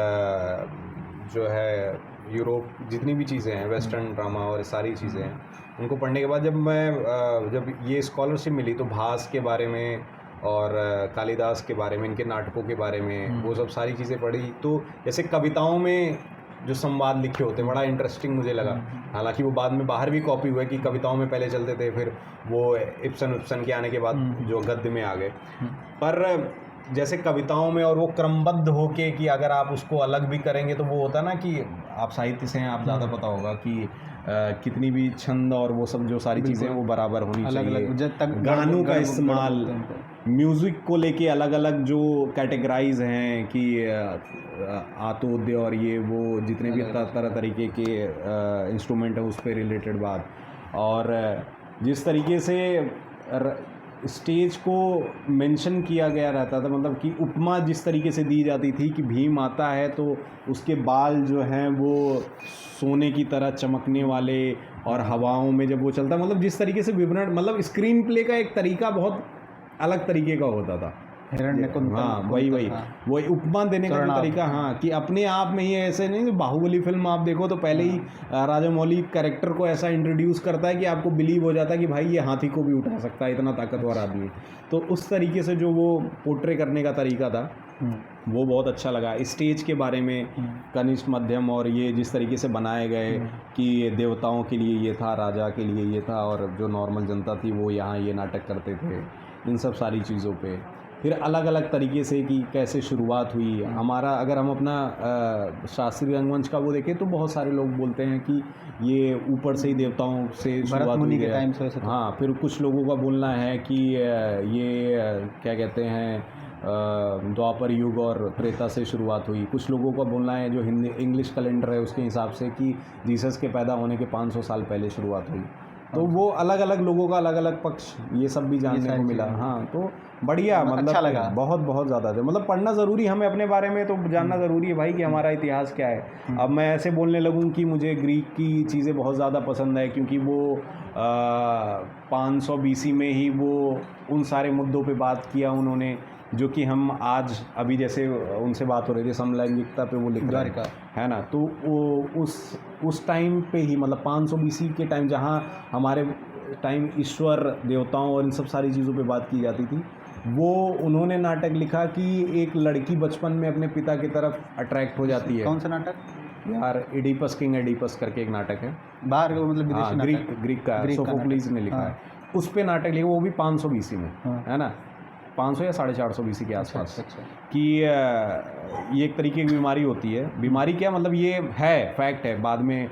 जो है यूरोप जितनी भी चीज़ें हैं, वेस्टर्न ड्रामा और सारी चीज़ें हैं, उनको पढ़ने के बाद जब ये स्कॉलरशिप मिली तो भास के बारे में और कालिदास के बारे में, इनके नाटकों के बारे में, वो सब सारी चीज़ें पढ़ी। तो जैसे कविताओं में जो संवाद लिखे होते हैं, बड़ा इंटरेस्टिंग मुझे लगा। हालांकि वो बाद में बाहर भी कॉपी हुए कि कविताओं में पहले चलते थे, फिर वो इब्सन के आने के बाद जो गद्य में आ गए। पर जैसे कविताओं में और वो क्रमबद्ध होके कि अगर आप उसको अलग भी करेंगे तो वो होता ना कि आप साहित्य से हैं, आप ज़्यादा पता होगा कि कितनी भी छंद और वो सब जो सारी चीज़ें वो बराबर होनी चाहिए। जब तक गानों का इस्तेमाल, म्यूज़िक को लेके अलग अलग जो कैटेगराइज हैं कि आतोद्य और ये वो जितने भी तरह तरीके के इंस्ट्रूमेंट हैं उस पर रिलेटेड बात, और जिस तरीके से स्टेज को मेंशन किया गया रहता था, मतलब कि उपमा जिस तरीके से दी जाती थी कि भीम आता है तो उसके बाल जो हैं वो सोने की तरह चमकने वाले, और हवाओं में जब वो चलता, मतलब जिस तरीके से विवरण, मतलब स्क्रीन प्ले का एक तरीका बहुत अलग तरीके का होता था। हाँ, वही उपमा देने का जो तरीका, हाँ, कि अपने आप में ही ऐसे नहीं। बाहुबली फिल्म आप देखो तो पहले ही राजामौली कैरेक्टर को ऐसा इंट्रोड्यूस करता है कि आपको बिलीव हो जाता है कि भाई ये हाथी को भी उठा सकता है, इतना ताकतवर आदमी। तो उस तरीके से जो वो पोर्ट्रे करने का तरीका था वो बहुत अच्छा लगा। स्टेज के बारे में कनिष्ठ, मध्यम और ये जिस तरीके से बनाए गए कि देवताओं के लिए ये था, राजा के लिए ये था, और जो नॉर्मल जनता थी वो यहाँ ये नाटक करते थे, इन सब सारी चीज़ों पे। फिर अलग अलग तरीके से कि कैसे शुरुआत हुई हमारा। अगर हम अपना शास्त्रीय रंगमंच का वो देखें तो बहुत सारे लोग बोलते हैं कि ये ऊपर से ही देवताओं से शुरुआत हुई है। हाँ, फिर कुछ लोगों का बोलना है कि ये क्या कहते हैं द्वापर युग और त्रेता से शुरुआत हुई। कुछ लोगों का बोलना है जो हिंदी इंग्लिश कैलेंडर है उसके हिसाब से कि जीसस के पैदा होने के 500 साल पहले शुरुआत हुई। तो वो अलग अलग लोगों का अलग अलग पक्ष ये सब भी जानने को मिला। हाँ, तो बढ़िया, मतलब अच्छा लगा। बहुत ज़्यादा थे। मतलब पढ़ना ज़रूरी, हमें अपने बारे में तो जानना ज़रूरी है भाई कि हमारा इतिहास क्या है। अब मैं ऐसे बोलने लगूँ कि मुझे ग्रीक की चीज़ें बहुत ज़्यादा पसंद है क्योंकि वो 500 BC में ही वो उन सारे मुद्दों पे बात किया उन्होंने जो कि हम आज अभी जैसे उनसे बात हो रही थी समलैंगिकता पे वो लिख रहे है ना। तो वो उस टाइम पे ही मतलब 500 BC के टाइम जहाँ हमारे टाइम ईश्वर देवताओं और इन सब सारी चीज़ों पे बात की जाती थी, वो उन्होंने नाटक लिखा कि एक लड़की बचपन में अपने पिता की तरफ अट्रैक्ट हो जाती है। कौन सा नाटक? यार एडिपस किंग एडिपस करके एक नाटक है, बाहर का मतलब विदेशी नाटक? ग्रीक का सोफोक्लिस ने लिखा है। उस पे नाटक लिखा, वो भी 500 BC में, है ना, 500 या 450 BC के आसपास। कि ये एक तरीके की बीमारी होती है। बीमारी क्या मतलब, ये है फैक्ट है, बाद में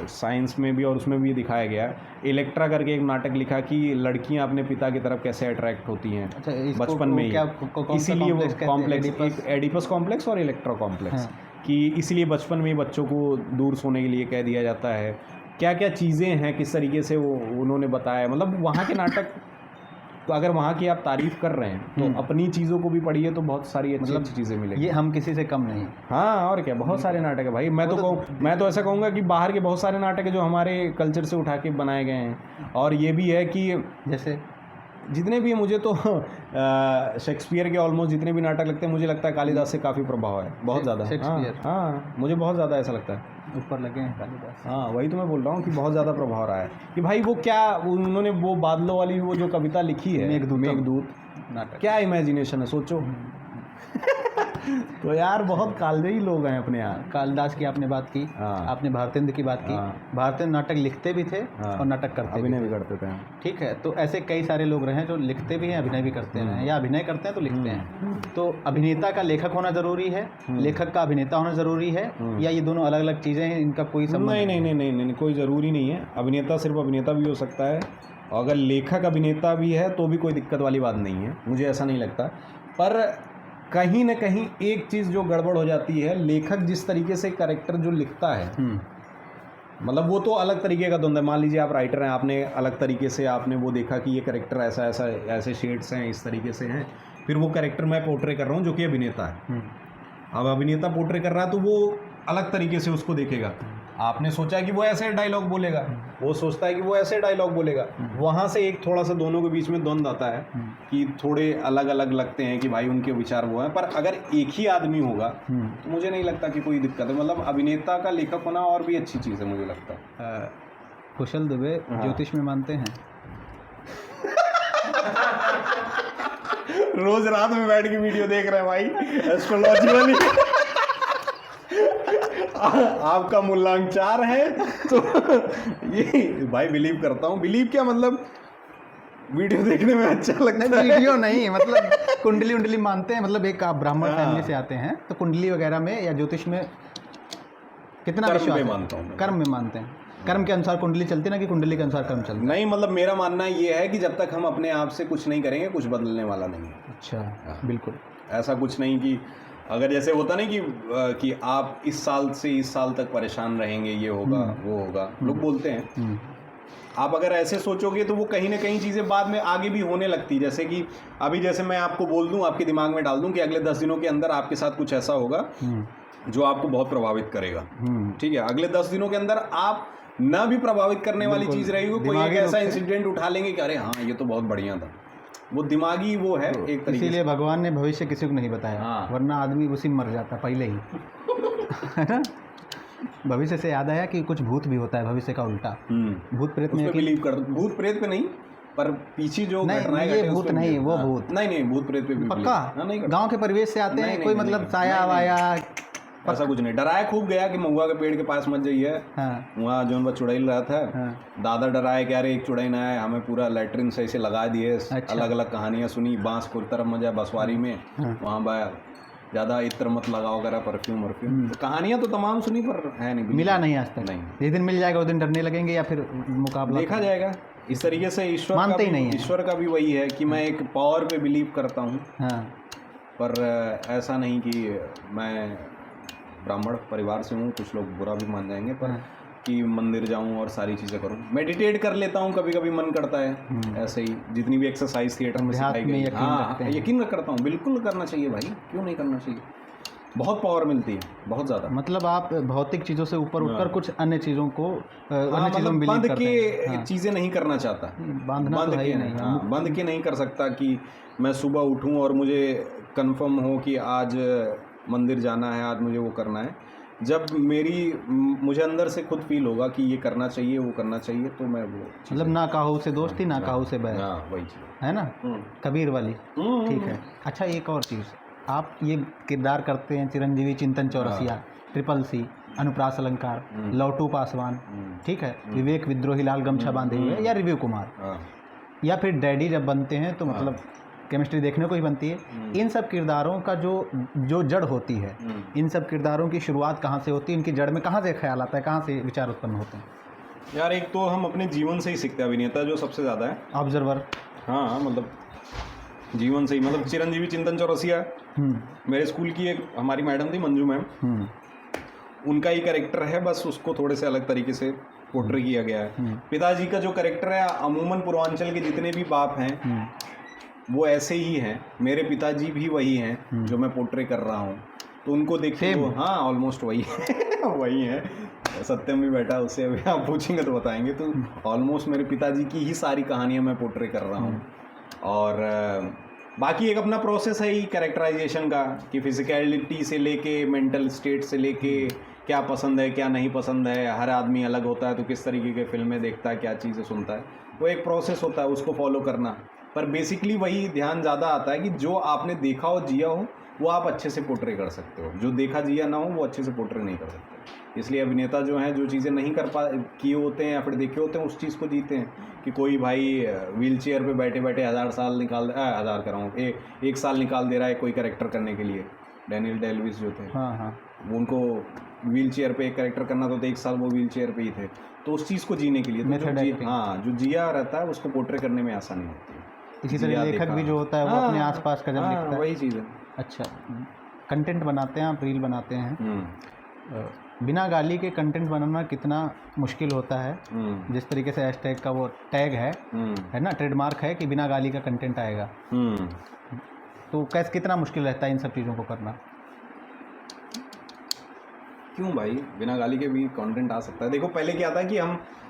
साइंस में भी और उसमें भी दिखाया गया। इलेक्ट्रा करके एक नाटक लिखा कि लड़कियां अपने पिता की तरफ कैसे अट्रैक्ट होती हैं बचपन में ही। इसीलिए वो कॉम्प्लेक्स, एक एडिपस कॉम्प्लेक्स और इलेक्ट्रा कॉम्प्लेक्स, कि इसीलिए बचपन में ही बच्चों को दूर सोने के लिए कह दिया जाता है। क्या क्या चीज़ें हैं, किस तरीके से वो उन्होंने बताया। मतलब वहाँ के नाटक, तो अगर वहाँ की आप तारीफ़ कर रहे हैं तो अपनी चीज़ों को भी पढ़िए तो बहुत सारी अच्छी चीज़ें मिलेंगी। ये हम किसी से कम नहीं। हाँ, और क्या, बहुत सारे नाटक है भाई। मैं तो ऐसा कहूँगा कि बाहर के बहुत सारे नाटक है जो हमारे कल्चर से उठा के बनाए गए हैं। और ये भी है कि जैसे जितने भी, मुझे तो शेक्सपियर के ऑलमोस्ट जितने भी नाटक लगते हैं, मुझे लगता है कालिदास से काफ़ी प्रभाव है, बहुत ज़्यादा। हाँ, मुझे बहुत ज़्यादा ऐसा लगता है। ऊपर लगे हैं कालिदास। हाँ, वही तो मैं बोल रहा हूँ कि बहुत ज़्यादा प्रभाव रहा है कि भाई वो क्या, उन्होंने वो बादलों वाली वो जो कविता लिखी है मेघदूत नाटक, क्या इमेजिनेशन है, सोचो। तो यार बहुत कालजयी लोग हैं अपने यहाँ। कालिदास की आपने बात की, आपने भारतेंद्र की बात की। भारतेंद्र नाटक लिखते भी थे और नाटक करते अभिनय भी करते थे। ठीक है, तो ऐसे कई सारे लोग रहे हैं जो लिखते भी हैं, अभिनय भी करते हैं, या अभिनय करते हैं तो लिखते हैं। तो अभिनेता का लेखक होना ज़रूरी है, लेखक का अभिनेता होना ज़रूरी है, या ये दोनों अलग अलग चीज़ें हैं, इनका कोई संबंध नहीं, कोई ज़रूरी नहीं है। अभिनेता सिर्फ अभिनेता भी हो सकता है, और अगर लेखक अभिनेता भी है तो भी कोई दिक्कत वाली बात नहीं है, मुझे ऐसा नहीं लगता। पर कहीं ना कहीं एक चीज़ जो गड़बड़ हो जाती है, लेखक जिस तरीके से कैरेक्टर जो लिखता है, मतलब वो तो अलग तरीके का धुंध है। मान लीजिए आप राइटर हैं, आपने अलग तरीके से आपने वो देखा कि ये कैरेक्टर ऐसा ऐसा ऐसे शेड्स हैं, इस तरीके से हैं, फिर वो कैरेक्टर मैं पोर्ट्रे कर रहा हूँ जो कि अभिनेता है। अब अभिनेता पोर्ट्रे कर रहा है तो वो अलग तरीके से उसको देखेगा। आपने सोचा कि वो ऐसे डायलॉग बोलेगा, वो सोचता है कि वो ऐसे डायलॉग बोलेगा, वहाँ से एक थोड़ा सा दोनों के बीच में द्वंद्व आता है कि थोड़े अलग अलग लगते हैं कि भाई उनके विचार वो हैं। पर अगर एक ही आदमी होगा तो मुझे नहीं लगता कि कोई दिक्कत है। मतलब अभिनेता का लेखक होना और भी अच्छी चीज़ है मुझे लगता है। कुशल दुबे ज्योतिष में मानते हैं? रोज रात में बैठ के वीडियो देख रहे हैं भाई, एस्ट्रोलॉजी वाली। आपका मूल्यांकन है तो ये भाई बिलीव करता हूँ। बिलीव क्या मतलब, वीडियो देखने में अच्छा लगता है। वीडियो नहीं, मतलब कुंडली उंडली मानते हैं? मतलब एक आप ब्राह्मण फैमिली से आते हैं तो कुंडली वगैरह में या ज्योतिष में कितना विश्वास है? मानता हूँ, कर्म में मानते हैं। कर्म के अनुसार कुंडली चलती ना, कि कुंडली के अनुसार कर्म चलता? नहीं, मतलब मेरा मानना ये है कि जब तक हम अपने आप से कुछ नहीं करेंगे कुछ बदलने वाला नहीं है। अच्छा, बिल्कुल ऐसा ऐसा कुछ नहीं कि अगर जैसे होता नहीं कि आप इस साल से इस साल तक परेशान रहेंगे, ये होगा वो होगा, लोग बोलते हैं। आप अगर ऐसे सोचोगे तो वो कहीं ना कहीं चीज़ें बाद में आगे भी होने लगती। जैसे कि अभी जैसे मैं आपको बोल दूं, आपके दिमाग में डाल दूं कि अगले 10 दिनों के अंदर आपके साथ कुछ ऐसा होगा जो आपको बहुत प्रभावित करेगा। ठीक है, अगले 10 दिनों के अंदर आप ना भी प्रभावित करने वाली चीज़ रहेगी, कोई एक ऐसा इंसिडेंट उठा लेंगे कि अरे हाँ ये तो बहुत बढ़िया था। वो दिमागी वो है एक तरीके इसीलिए भगवान ने भविष्य किसी को नहीं बताया, वरना आदमी उसी में मर जाता पहले ही। है ना? भविष्य से याद आया कि कुछ भूत भी होता है भविष्य का उल्टा। भूत प्रेत में बिलीव कर, भूत प्रेत पे नहीं, पर पीछे जो घटनाएं ये भूत नहीं, वो भूत नहीं, भूत प्रेत पे भी पक्का। गांव के परिवेश से आते हैं, कोई मतलब साया वाया ऐसा कुछ नहीं। डराया खूब गया कि महुआ के पेड़ के पास मत जाइए। वहाँ जो उनका चुड़ैल रहा था, दादा डराए कि अरे एक चुड़ैल ना है, हमें पूरा लैट्रिन से ऐसे लगा दिए। अलग अलग कहानियाँ सुनी, बांस को तरफ मजा बसवारी में, वहाँ ज़्यादा इत्र मत लगाओ वगैरह, परफ्यूम वर्फ्यूम, कहानियाँ तो तमाम सुनी पर है नहीं, मिला नहीं आज तक। नहीं, जिस दिन मिल जाएगा उस दिन डरने लगेंगे या फिर मुकाबला देखा जाएगा। इस तरीके से ईश्वर मानते ही का भी, नहीं है। ईश्वर का भी वही है कि मैं एक पावर पे बिलीव करता हूँ, हाँ पर ऐसा नहीं कि मैं ब्राह्मण परिवार से हूँ, कुछ लोग बुरा भी मान जाएंगे, पर कि मंदिर जाऊँ और सारी चीज़ें करूँ। मेडिटेट कर लेता हूँ, कभी कभी मन करता है, ऐसे ही जितनी भी एक्सरसाइज थिएटर में सिखाई अध्यात्म में गई। यकीन हाँ, रखते हैं। यकीन करता हूँ, बिल्कुल करना चाहिए भाई, क्यों नहीं करना चाहिए। बहुत पावर मिलती है, बहुत ज़्यादा। मतलब आप भौतिक चीज़ों से ऊपर उठकर कुछ अन्य चीज़ों को हाँ, अन्य चीज़ों में मतलब बिलीव बंध करते हैं। के हाँ। चीज़ें नहीं करना चाहता, बांधना तो है ही नहीं है। हाँ, बंध के नहीं कर सकता कि मैं सुबह उठूं और मुझे कंफर्म हो कि आज मंदिर जाना है, आज मुझे वो करना है। जब मुझे अंदर से खुद फील होगा कि ये करना चाहिए, वो करना चाहिए, तो मैं वो मतलब ना काहू से दोस्ती ना काहू से बैर, हाँ, वही चीज़। है ना, कबीर वाली। ठीक है। अच्छा, एक और चीज़, आप ये किरदार करते हैं चिरंजीवी चिंतन चौरसिया, ट्रिपल सी, अनुप्रास अलंकार, लौटू पासवान, ठीक है, विवेक विद्रोही लाल गमछा बांधे हुए, या रिव्यू कुमार, हाँ, या फिर डैडी जब बनते हैं तो मतलब केमिस्ट्री देखने को ही बनती है। इन सब किरदारों का जो जड़ होती है, इन सब किरदारों की शुरुआत कहाँ से होती है, इनकी जड़ में कहाँ से ख्याल आता है, कहाँ से विचार उत्पन्न होते हैं? यार एक तो हम अपने जीवन से ही सीखते हैं, अभिनेता जो सबसे ज़्यादा है। ऑब्जर्वर। हाँ, मतलब जीवन से ही, मतलब चिरंजीवी चिंतन चौरसिया मेरे स्कूल की एक हमारी मैडम थी, मंजू मैम, उनका ही कैरेक्टर है, बस उसको थोड़े से अलग तरीके से पोर्ट्रे किया गया है। पिताजी का जो कैरेक्टर है, अमूमन पूर्वांचल के जितने भी बाप हैं वो ऐसे ही हैं, मेरे पिताजी भी वही हैं जो मैं पोर्ट्रे कर रहा हूँ, तो उनको देख के हाँ ऑलमोस्ट वही है वही है। सत्यम भी बैठा, उससे अभी आप पूछेंगे तो बताएंगे, तो ऑलमोस्ट मेरे पिताजी की ही सारी कहानियाँ मैं पोर्ट्रे कर रहा हूँ। और बाकी एक अपना प्रोसेस है ही कैरेक्टराइजेशन का, कि फिजिकलिटी से लेके मेंटल स्टेट से लेके क्या पसंद है क्या नहीं पसंद है, हर आदमी अलग होता है, तो किस तरीके के फिल्में देखता है, क्या चीज़ें सुनता है, वो एक प्रोसेस होता है, उसको फॉलो करना। पर बेसिकली वही ध्यान ज़्यादा आता है कि जो आपने देखा हो, जिया हो, वो आप अच्छे से पोर्ट्रे कर सकते हो, जो देखा जिया ना हो वो अच्छे से पोर्ट्रे नहीं कर सकते। इसलिए अभिनेता जो हैं, जो चीज़ें नहीं कर किए होते हैं या फिर देखे होते हैं, उस चीज़ को जीते हैं। कि कोई भाई व्हील चेयर पर बैठे बैठे 1000 साल निकाल हज़ार कर रहा हूँ, एक साल निकाल दे रहा है कोई कैरेक्टर करने के लिए। डैनियल डे लुइस जो थे, हाँ, वो उनको व्हील चेयर पे एक कैरेक्टर करना था, तो 1 साल वो व्हील चेयर पे ही थे, तो उस चीज़ को जीने के लिए तो जो जिया रहता है उसको पोर्ट्रे करने में आसानी होती है। इसी तरह लेखक भी जो होता है वो अपने आसपास का जब लिखता है, वही चीज़ है। अच्छा, कंटेंट बनाते हैं आप, रील बनाते हैं, बिना गाली के कंटेंट बनाना कितना मुश्किल होता है? जिस तरीके से हैशटैग का वो टैग है ना, ट्रेडमार्क है कि बिना गाली का कंटेंट आएगा, तो कैसे कितना मुश्किल रहता है इन सब चीज़ों को करना? क्यों भाई, बिना गाली के भी कंटेंट आ सकता है। देखो पहले क्या था कि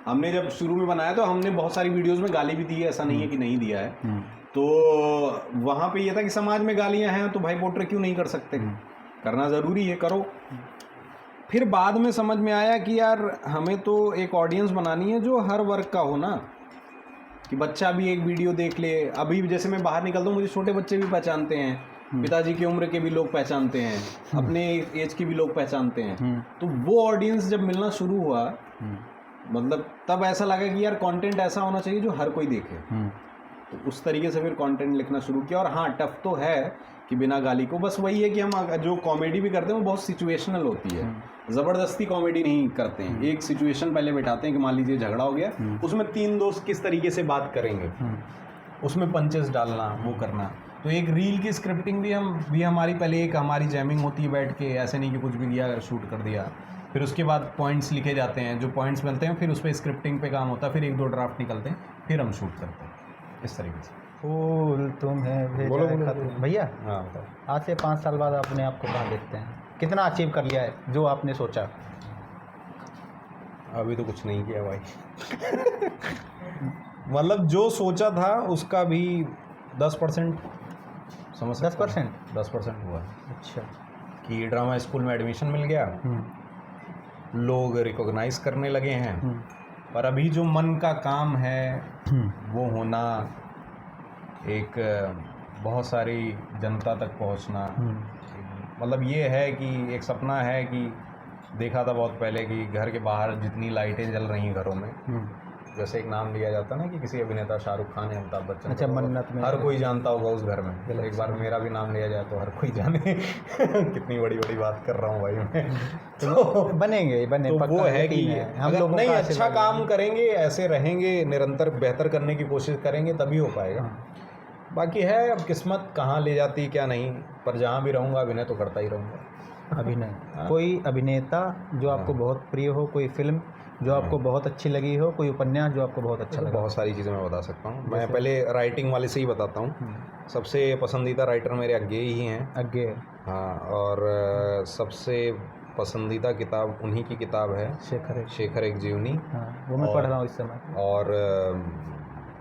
हमने जब शुरू में बनाया तो हमने बहुत सारी वीडियोस में गाली भी दी है, ऐसा नहीं है कि नहीं दिया है। तो वहाँ पे ये था कि समाज में गालियाँ हैं तो भाई पोर्ट्रे क्यों नहीं कर सकते, करना ज़रूरी है, करो। फिर बाद में समझ में आया कि यार हमें तो एक ऑडियंस बनानी है जो हर वर्ग का हो ना, कि बच्चा भी एक वीडियो देख ले। अभी जैसे मैं बाहर निकलता हूँ, मुझे छोटे बच्चे भी पहचानते हैं, पिताजी की उम्र के भी लोग पहचानते हैं, अपने एज के भी लोग पहचानते हैं। तो वो ऑडियंस जब मिलना शुरू हुआ, मतलब तब ऐसा लगा कि यार कंटेंट ऐसा होना चाहिए जो हर कोई देखे। तो उस तरीके से फिर कंटेंट लिखना शुरू किया। और हाँ, टफ तो है कि बिना गाली को, बस वही है कि हम जो कॉमेडी भी करते हैं वो बहुत सिचुएशनल होती है, ज़बरदस्ती कॉमेडी नहीं करते हैं। एक सिचुएशन पहले बैठाते हैं कि मान लीजिए झगड़ा हो गया, उसमें 3 दोस्त किस तरीके से बात करेंगे, उसमें पंचेस डालना, वो करना। तो एक रील की स्क्रिप्टिंग भी हमारी पहले एक हमारी जैमिंग होती है बैठ के, ऐसे नहीं कि कुछ भी किया शूट कर दिया। फिर उसके बाद पॉइंट्स लिखे जाते हैं, जो पॉइंट्स मिलते हैं फिर उस पर स्क्रिप्टिंग पे काम होता है, फिर 1-2 ड्राफ्ट निकलते हैं, फिर हम शूट करते हैं इस तरीके से। फूल तुम्हें बोलो भैया, हाँ बताओ। आज से 5 साल बाद अपने आप को कहाँ देखते हैं? कितना अचीव कर लिया है जो आपने सोचा? अभी तो कुछ नहीं किया भाई मतलब जो सोचा था उसका भी 10% समझ 10% हुआ। अच्छा, कि ड्रामा स्कूल में एडमिशन मिल गया, लोग रिकॉग्नाइज करने लगे हैं, पर अभी जो मन का काम है वो होना, एक बहुत सारी जनता तक पहुंचना, मतलब ये है कि एक सपना है कि देखा था बहुत पहले कि घर के बाहर जितनी लाइटें जल रही हैं घरों में, जैसे एक नाम लिया जाता है ना कि किसी अभिनेता शाहरुख खान या अमिताभ बच्चन, अच्छा, तो मन्नत में हर कोई जानता होगा उस घर में। एक बार मेरा भी नाम लिया जाए तो हर कोई जाने कितनी बड़ी बड़ी बात कर रहा हूँ भाई मैं। तो बने तो पक्का वो है यकीन कि हम अगर लोगों नहीं का अच्छा आशीर्वाद काम करेंगे, ऐसे रहेंगे, निरंतर बेहतर करने की कोशिश करेंगे तभी हो पाएगा। बाकी है अब किस्मत कहाँ ले जाती क्या नहीं, पर जहाँ भी रहूँगा अभिनय तो करता ही रहूँगा। अभिनय। हाँ। कोई अभिनेता जो आपको बहुत प्रिय हो, कोई फिल्म जो आपको बहुत अच्छी लगी हो, कोई उपन्यास जो आपको बहुत अच्छा लगा? बहुत सारी चीज़ें मैं बता सकता हूँ। मैं पहले राइटिंग वाले से ही बताता हूँ। सबसे पसंदीदा राइटर मेरे अज्ञे ही हैं। अज्ञे। हाँ, और सबसे पसंदीदा किताब उन्हीं की किताब है, शेखर एक जीवनी। हाँ, वो मैं पढ़ रहा हूँ इस समय। और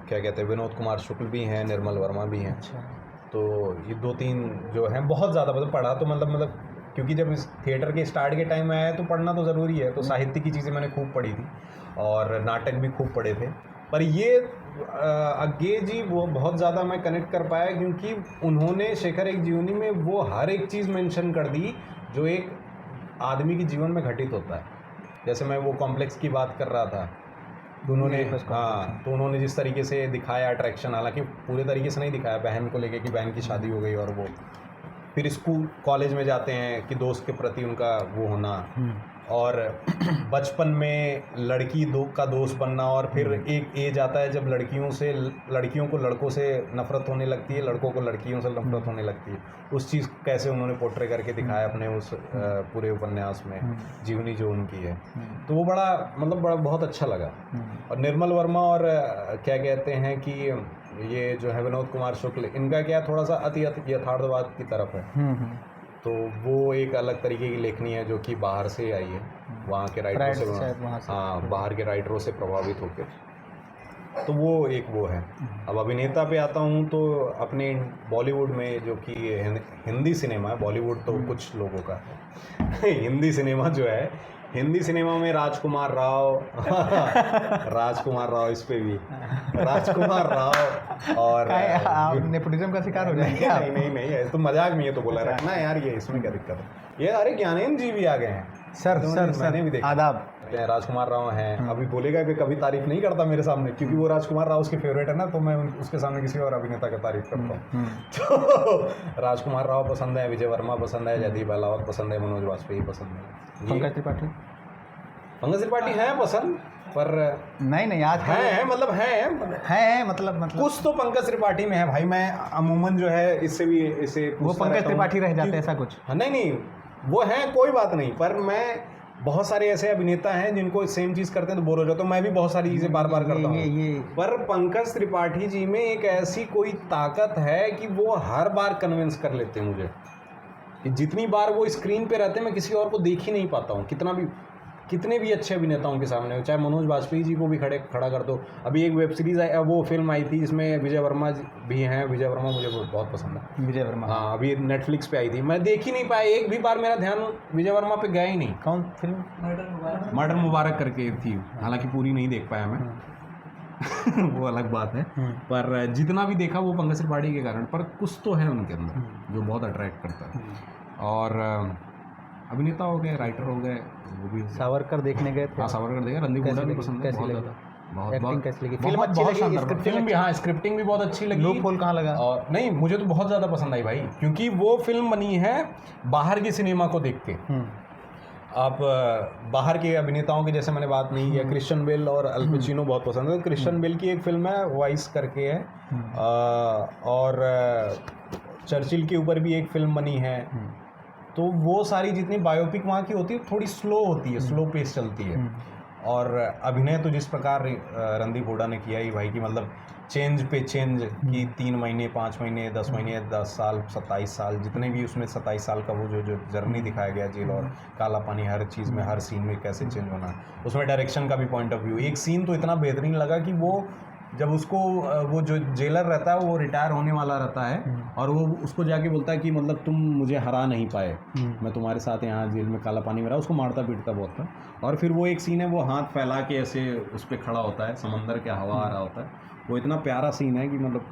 क्या कहते हैं, विनोद कुमार शुक्ल भी हैं, निर्मल वर्मा भी हैं। अच्छा। तो ये 2-3 जो हैं बहुत ज़्यादा मतलब पढ़ा तो मतलब क्योंकि जब इस थिएटर के स्टार्ट के टाइम में आया तो पढ़ना तो ज़रूरी है, तो साहित्य की चीज़ें मैंने खूब पढ़ी थी और नाटक भी खूब पढ़े थे। पर ये अज्ञे जी वो बहुत ज़्यादा मैं कनेक्ट कर पाया क्योंकि उन्होंने शेखर एक जीवनी में वो हर एक चीज़ मेंशन कर दी जो एक आदमी के जीवन में घटित होता है। जैसे मैं वो कॉम्प्लेक्स की बात कर रहा था, तो उन्होंने जिस तरीके से दिखाया अट्रैक्शन, हालांकि पूरे तरीके से नहीं दिखाया, बहन को लेके कि बहन की शादी हो गई और वो फिर स्कूल कॉलेज में जाते हैं कि दोस्त के प्रति उनका वो होना, और बचपन में लड़की का दोस्त बनना, और फिर एक एज आता है जब लड़कियों को लड़कों से नफरत होने लगती है, लड़कों को लड़कियों से नफरत होने लगती है। उस चीज़ कैसे उन्होंने पोर्ट्रे करके दिखाया अपने उस पूरे उपन्यास में, जीवनी जो उनकी है, तो वो बड़ा बहुत अच्छा लगा। और निर्मल वर्मा और क्या कहते हैं कि ये जो है विनोद कुमार शुक्ल, इनका क्या थोड़ा सा अति यथार्थवाद की तरफ है, तो वो एक अलग तरीके की लेखनी है जो कि बाहर से आई है, वहाँ के राइटरों से, हाँ, बाहर के राइटरों से प्रभावित होकर, तो वो एक वो है। अब अभिनेता पे आता हूँ तो अपने बॉलीवुड में जो कि हिंदी सिनेमा है, बॉलीवुड तो कुछ लोगों का है हिंदी सिनेमा जो है, हिंदी सिनेमा में राजकुमार राव इस पे भी राजकुमार राव, और आप नेपोटिज्म का शिकार हो जाएंगे आप। नहीं ऐसे तो मजाक में ये तो बोला रखना यार, ये इसमें क्या दिक्कत है। ये अरे ज्ञानेंद्र जी भी आ गए हैं सर, मैंने भी देखा, आदाब। राजकुमार राव हैं। अभी बोलेगा कि कभी तारीफ नहीं करता मेरे सामने, क्योंकि वो राजकुमार राव उसके फेवरेट है ना, तो मैं उसके सामने किसी और अभिनेता का तारीफ करता हूँ। तो राजकुमार राव पसंद है, विजय वर्मा पसंद है, जयदीप अहलावत पसंद है, मनोज वाजपेयी पसंद है, पंकज त्रिपाठी है पसंद, पर नहीं आज है मतलब कुछ तो पंकज त्रिपाठी में है भाई। मैं अमूमन जो है इससे वो पंकज त्रिपाठी रह जाते हैं ऐसा कुछ? नहीं वो है, कोई बात नहीं, पर मैं बहुत सारे ऐसे अभिनेता हैं जिनको सेम चीज़ करते हैं तो बोर हो जाता हूँ। मैं भी बहुत सारी चीज़ें बार बार करता हूँ, पर पंकज त्रिपाठी जी में एक ऐसी कोई ताकत है कि वो हर बार कन्विंस कर लेते हैं मुझे, कि जितनी बार वो स्क्रीन पे रहते हैं मैं किसी और को देख ही नहीं पाता हूँ, कितने भी अच्छे अभिनेताओं के सामने, चाहे मनोज वाजपेयी जी को भी खड़ा कर दो। अभी एक वेब सीरीज़ वो फिल्म आई थी जिसमें विजय वर्मा भी हैं, विजय वर्मा मुझे बहुत पसंद है, विजय वर्मा, हाँ, अभी नेटफ्लिक्स पे आई थी, मैं देख ही नहीं पाया, एक भी बार मेरा ध्यान विजय वर्मा पे गया ही नहीं। कौन फिल्म? मर्डर मुबारक करके थी, हालांकि पूरी नहीं देख पाया मैं वो अलग बात है, पर जितना भी देखा वो पंकज त्रिपाठी के कारण, पर कुछ तो है उनके अंदर जो बहुत अट्रैक्ट करता है। और अभिनेता हो गए, राइटर हो गए, वो भी सावरकर देखने गए थे। हाँ, सावरकर देखे, रणदीप हुड्डा भी पसंद है, बहुत कैसी लगी फिल्म? अच्छी लगी, फिल्म भी, हाँ, स्क्रिप्टिंग भी बहुत अच्छी लगी। लूप होल कहाँ लगा? और नहीं, मुझे तो बहुत ज़्यादा पसंद आई भाई, क्योंकि वो फिल्म बनी है बाहर की सिनेमा को देख के। आप बाहर के अभिनेताओं की जैसे मैंने बात नहीं किया, क्रिश्चियन बेल और अल पचिनो बहुत पसंद है। क्रिश्चियन बेल की एक फिल्म है वाइस करके है, और चर्चिल के ऊपर भी एक फिल्म बनी है। तो वो सारी जितनी बायोपिक वहाँ की होती है थोड़ी स्लो होती है, स्लो पेस चलती है। और अभिनय तो जिस प्रकार रणदीप हुड्डा ने किया ही भाई, की मतलब चेंज पे चेंज की, 3 महीने 5 महीने 10 महीने 10 साल 27 साल, जितने भी उसमें 27 साल का वो जो जर्नी दिखाया गया जेल और काला पानी, हर चीज़ में, हर सीन में कैसे चेंज होना, उसमें डायरेक्शन का भी पॉइंट ऑफ व्यू। एक सीन तो इतना बेहतरीन लगा कि वो जब उसको वो जो जेलर रहता है वो रिटायर होने वाला रहता है, और वो उसको जाके बोलता है कि मतलब तुम मुझे हरा नहीं पाए, मैं तुम्हारे साथ यहाँ जेल में काला पानी में रहा, उसको मारता पीटता बहुत था। और फिर वो एक सीन है, वो हाथ फैला के ऐसे उस पर खड़ा होता है, समंदर के हवा आ रहा होता है, वो इतना प्यारा सीन है कि मतलब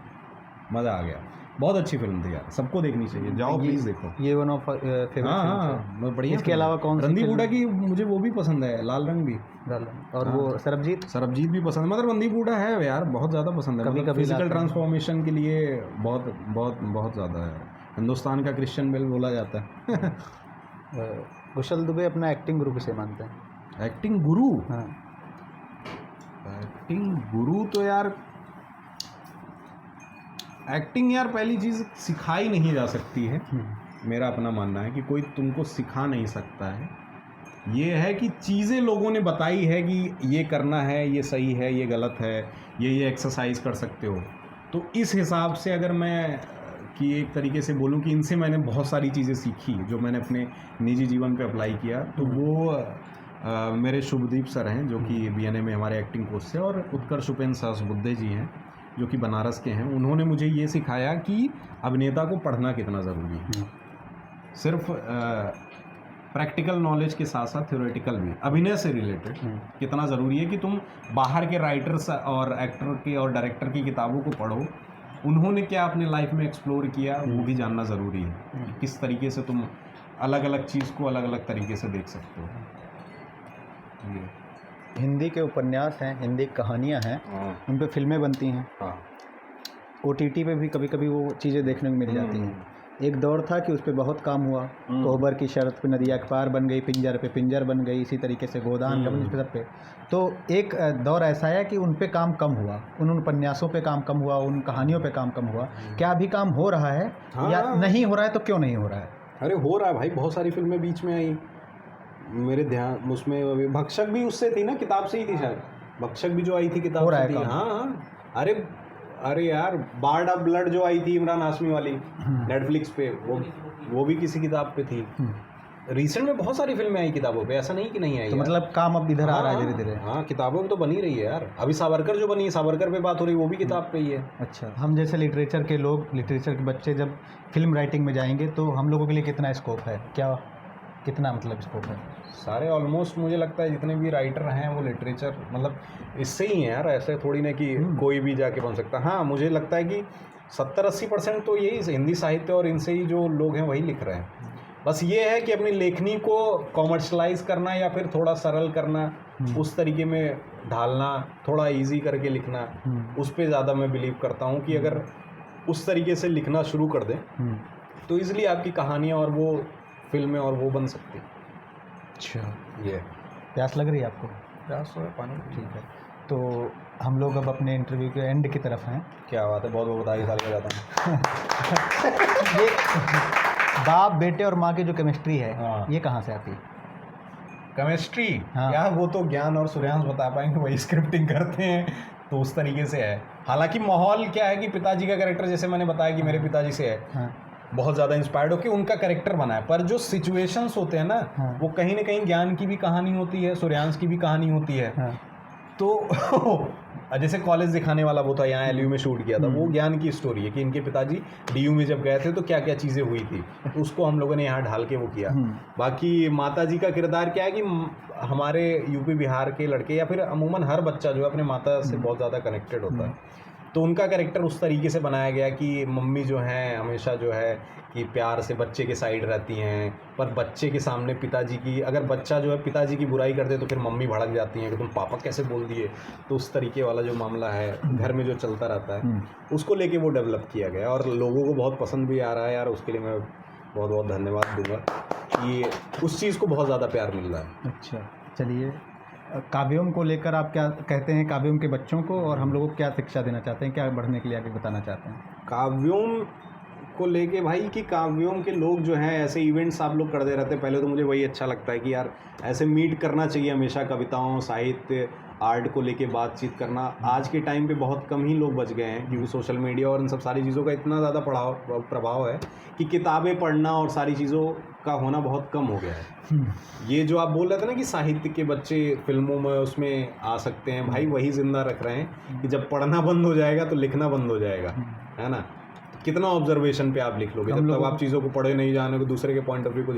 मज़ा आ गया। बहुत अच्छी फिल्म थी यार, सबको देखनी चाहिए, जाओ प्लीज देखो। ये वन ऑफ फेवरेट। हाँ, बढ़िया। इसके अलावा कौन सी रणदीप हुड्डा की मुझे वो भी पसंद है, लाल रंग भी। और वो सरबजीत भी पसंद है, मतलब रणदीप हुड्डा है यार, बहुत ज़्यादा पसंद है। कभी फिजिकल ट्रांसफॉर्मेशन के लिए बहुत बहुत बहुत ज़्यादा है, हिंदुस्तान का क्रिश्चियन बेल बोला जाता है। कुशल दुबे अपना एक्टिंग गुरु किसे मानते हैं? एक्टिंग गुरु? हाँ। एक्टिंग गुरु तो यार, एक्टिंग यार पहली चीज़ सिखाई नहीं जा सकती है, मेरा अपना मानना है कि कोई तुमको सिखा नहीं सकता है। ये है कि चीज़ें लोगों ने बताई है कि ये करना है, ये सही है, ये गलत है, ये एक्सरसाइज कर सकते हो। तो इस हिसाब से अगर मैं कि एक तरीके से बोलूँ कि इनसे मैंने बहुत सारी चीज़ें सीखी जो मैंने अपने निजी जीवन पे अप्लाई किया, तो वो मेरे शुभदीप सर हैं जो कि BNA में हमारे एक्टिंग कोर्स से, और उत्कर्ष उपेंद्र सहस्रबुद्धे जी हैं जो कि बनारस के हैं। उन्होंने मुझे ये सिखाया कि अभिनेता को पढ़ना कितना ज़रूरी है, सिर्फ प्रैक्टिकल नॉलेज के साथ साथ थ्योरेटिकल भी, अभिनय से रिलेटेड कितना ज़रूरी है कि तुम बाहर के राइटर्स और एक्टर के और डायरेक्टर की किताबों को पढ़ो, उन्होंने क्या अपने लाइफ में एक्सप्लोर किया वो भी जानना ज़रूरी है। किस तरीके से तुम अलग अलग चीज़ को अलग अलग तरीके से देख सकते हो। हिंदी के उपन्यास हैं, हिंदी कहानियाँ हैं, उन पे फिल्में बनती हैं। हाँ। OTT पे भी कभी कभी वो चीज़ें देखने को मिल जाती हैं। एक दौर था कि उस पर बहुत काम हुआ, कोहबर की शर्त पे नदिया के पार बन गई, पिंजर पे पिंजर बन गई, इसी तरीके से गोदान सब पे। तो एक दौर ऐसा है कि उन पे काम कम हुआ, उन उपन्यासों पे काम कम हुआ, उन कहानियों पे काम कम हुआ। क्या अभी काम हो रहा है या नहीं हो रहा है? तो क्यों नहीं हो रहा है? अरे हो रहा है भाई, बहुत सारी फिल्में बीच में आई मेरे ध्यान उसमें, भक्षक भी उससे थी ना, किताब से ही थी शायद, भक्षक भी जो आई थी किताब से थी। हाँ। अरे यार, बार्ड ऑफ ब्लड जो आई थी इमरान हाशमी वाली नेटफ्लिक्स पे, वो भी किसी किताब पे थी। रिसेंट में बहुत सारी फिल्में आई किताबों पे, ऐसा नहीं कि नहीं आई। तो मतलब काम अब इधर आ रहा है धीरे धीरे। हाँ, किताबों पे तो बनी रही है यार। अभी सावरकर जो बनी है, सावरकर पे बात हो रही है, वो भी किताब पे ही है। अच्छा, हम जैसे लिटरेचर के लोग, लिटरेचर के बच्चे जब फिल्म राइटिंग में जाएंगे तो हम लोगों के लिए कितना स्कोप है, क्या कितना मतलब स्कोप है? सारे ऑलमोस्ट मुझे लगता है जितने भी राइटर हैं वो लिटरेचर मतलब इससे ही हैं यार, ऐसे थोड़ी ना कि कोई भी जाके बन सकता। हाँ, मुझे लगता है कि 70-80% तो यही हिंदी साहित्य और इनसे ही जो लोग हैं वही लिख रहे हैं। बस ये है कि अपनी लेखनी को कॉमर्शलाइज करना या फिर थोड़ा सरल करना, उस तरीके में ढालना, थोड़ा इजी करके लिखना, उस पर ज़्यादा मैं बिलीव करता हूँ कि अगर उस तरीके से लिखना शुरू कर दें तो ईज़िली आपकी कहानियाँ और वो फिल्में और वो बन सकती। अच्छा, ये प्यास लग रही है आपको? प्यास है, पानी। ठीक है, तो हम लोग अब अपने इंटरव्यू के एंड की तरफ हैं। क्या बात है, बहुत बहुत बधाई साल हो जाता है। ये बाप बेटे और माँ की जो केमिस्ट्री है, हाँ। ये कहाँ से आती है? केमिस्ट्री? हाँ। यार वो तो ज्ञान और सूर्यांश बता पाएंगे, वही स्क्रिप्टिंग करते हैं तो उस तरीके से है। हालांकि माहौल क्या है कि पिताजी का कैरेक्टर, जैसे मैंने बताया कि मेरे पिताजी से है, हाँ। बहुत ज़्यादा इंस्पायर्ड होकर उनका कैरेक्टर बना है, पर जो सिचुएशंस होते हैं ना, हाँ। वो कहीं ना कहीं ज्ञान की भी कहानी होती है, सूर्यांश की भी कहानी होती है। हाँ। तो जैसे कॉलेज दिखाने वाला वो था, यहाँ LU में शूट किया था, वो ज्ञान की स्टोरी है कि इनके पिताजी DU में जब गए थे तो क्या क्या चीज़ें हुई थी, तो उसको हम लोगों ने यहाँ ढाल के वो किया। बाकी माता जी का किरदार क्या है कि हमारे यूपी बिहार के लड़के या फिर अमूमन हर बच्चा जो है अपने माता से बहुत ज़्यादा कनेक्टेड होता है, तो उनका कैरेक्टर उस तरीके से बनाया गया कि मम्मी जो है हमेशा जो है कि प्यार से बच्चे के साइड रहती हैं, पर बच्चे के सामने पिताजी की, अगर बच्चा जो है पिताजी की बुराई कर दे तो फिर मम्मी भड़क जाती हैं कि तुम पापा कैसे बोल दिए। तो उस तरीके वाला जो मामला है घर में जो चलता रहता है, उसको लेके वो डेवलप किया गया और लोगों को बहुत पसंद भी आ रहा है यार। उसके लिए मैं बहुत बहुत धन्यवाद दूंगा कि उस चीज़ को बहुत ज़्यादा प्यार मिल रहा है। अच्छा, चलिए, काव्योम को लेकर आप क्या कहते हैं, काव्योम के बच्चों को, और हम लोगों को क्या शिक्षा देना चाहते हैं, क्या बढ़ने के लिए आगे बताना चाहते हैं? काव्योम को लेके भाई कि काव्योम के लोग जो हैं ऐसे इवेंट्स आप लोग करते रहते हैं, पहले तो मुझे वही अच्छा लगता है कि यार ऐसे मीट करना चाहिए हमेशा, कविताओं, साहित्य, आर्ट को लेके बातचीत करना। आज के टाइम पे बहुत कम ही लोग बच गए हैं क्योंकि सोशल मीडिया और इन सब सारी चीज़ों का इतना ज़्यादा प्रभाव है कि किताबें पढ़ना और सारी चीज़ों का होना बहुत कम हो गया है। ये जो आप बोल रहे थे ना कि साहित्य के बच्चे फिल्मों में उसमें आ सकते हैं, भाई वही जिंदा रख रहे हैं कि जब पढ़ना बंद हो जाएगा तो लिखना बंद हो जाएगा, है ना। कितना ऑब्जर्वेशन पे आप लिख लोगे जब तक आप चीज़ों को पढ़े नहीं, जानोगे, दूसरे के पॉइंट ऑफ व्यू को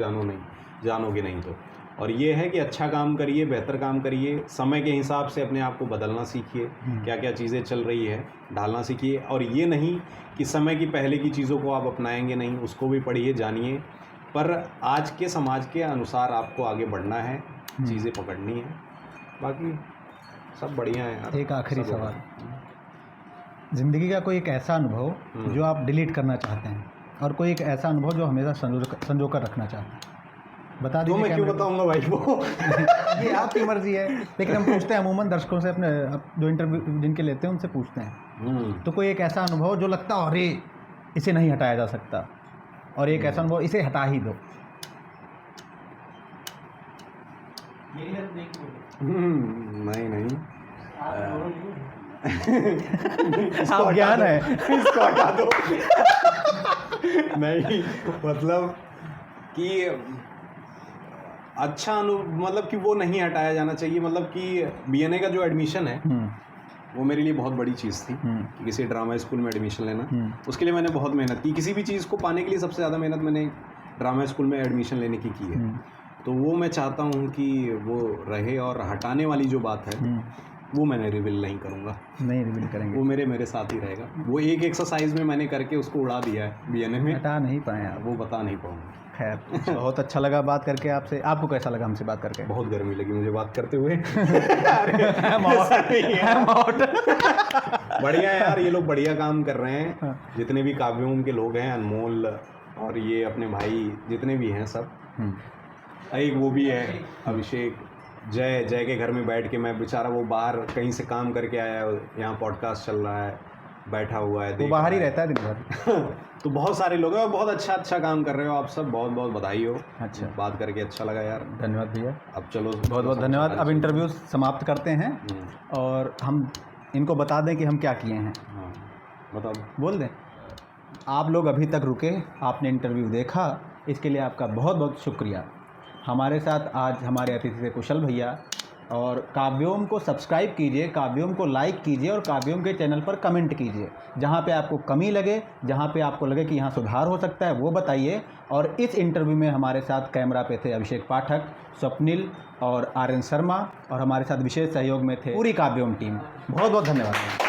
जानोगे नहीं तो और ये है कि अच्छा काम करिए, बेहतर काम करिए, समय के हिसाब से अपने आप को बदलना सीखिए, क्या क्या चीज़ें चल रही है ढालना सीखिए। और ये नहीं कि समय की पहले की चीज़ों को आप अपनाएंगे नहीं, उसको भी पढ़िए, जानिए, पर आज के समाज के अनुसार आपको आगे बढ़ना है, चीज़ें पकड़नी है, बाकी सब बढ़िया है यार। एक आखिरी सब सवाल, ज़िंदगी का कोई एक ऐसा अनुभव जो आप डिलीट करना चाहते हैं और कोई एक ऐसा अनुभव जो हमेशा संजो कर रखना चाहते हैं, बता तो दीजिए। मैं क्यों बताऊंगा भाई वो ये आपकी मर्जी है, लेकिन हम पूछते हैं अमूमन दर्शकों से, अपने जो इंटरव्यू जिनके लेते हैं उनसे पूछते हैं। तो कोई एक ऐसा अनुभव जो लगता है अरे इसे नहीं हटाया जा सकता, और एक ऐसा अनुभव इसे हटा ही दो। नहीं आप ज्ञान है, इसको हटा दो। नहीं, मतलब कि अच्छा मतलब कि वो नहीं हटाया जाना चाहिए। मतलब कि बीएनए का जो एडमिशन है वो मेरे लिए बहुत बड़ी चीज़ थी कि किसी ड्रामा स्कूल में एडमिशन लेना। उसके लिए मैंने बहुत मेहनत की। किसी भी चीज़ को पाने के लिए सबसे ज़्यादा मेहनत मैंने ड्रामा स्कूल में एडमिशन लेने की है। तो वो मैं चाहता हूँ कि वो रहे, और हटाने वाली जो बात है वो मैंने रिवील नहीं करूँगा। नहीं रिवील करेंगे, वो मेरे साथ ही रहेगा। वो एक एक्सरसाइज में मैंने करके उसको उड़ा दिया है बीएनए में, हटा नहीं पाए आप। वो बता नहीं पाऊँगा। खैर, बहुत अच्छा लगा बात करके आपसे। आपको कैसा लगा हमसे बात करके? बहुत गर्मी लगी मुझे बात करते हुए। बढ़िया है यार, ये लोग बढ़िया काम कर रहे हैं। जितने भी काव्यों के लोग हैं, अनमोल और ये अपने भाई जितने भी हैं सब, एक वो भी है अभिषेक, जय के घर में बैठ के, मैं बेचारा वो बाहर कहीं से काम करके आया, यहाँ पॉडकास्ट चल रहा है, बैठा हुआ है, वो बाहर ही रहता है दिन भर। तो बहुत सारे लोग हैं और बहुत अच्छा काम कर रहे हो आप सब। बहुत बहुत बधाई हो। अच्छा, बात करके अच्छा लगा यार। धन्यवाद भैया। अब चलो, बहुत बहुत धन्यवाद। अब इंटरव्यू समाप्त करते हैं और हम इनको बता दें कि हम क्या किए हैं। हाँ, बता दो। बोल दें। आप लोग अभी तक रुके, आपने इंटरव्यू देखा, इसके लिए आपका बहुत बहुत शुक्रिया। हमारे साथ आज हमारे अतिथि थे कुशल भैया। और काव्योम को सब्सक्राइब कीजिए, काव्योम को लाइक कीजिए और काव्योम के चैनल पर कमेंट कीजिए। जहाँ पे आपको कमी लगे, जहाँ पे आपको लगे कि यहाँ सुधार हो सकता है, वो बताइए। और इस इंटरव्यू में हमारे साथ कैमरा पे थे अभिषेक पाठक, स्वप्निल और आर्यन शर्मा, और हमारे साथ विशेष सहयोग में थे पूरी काव्योम टीम। बहुत बहुत धन्यवाद।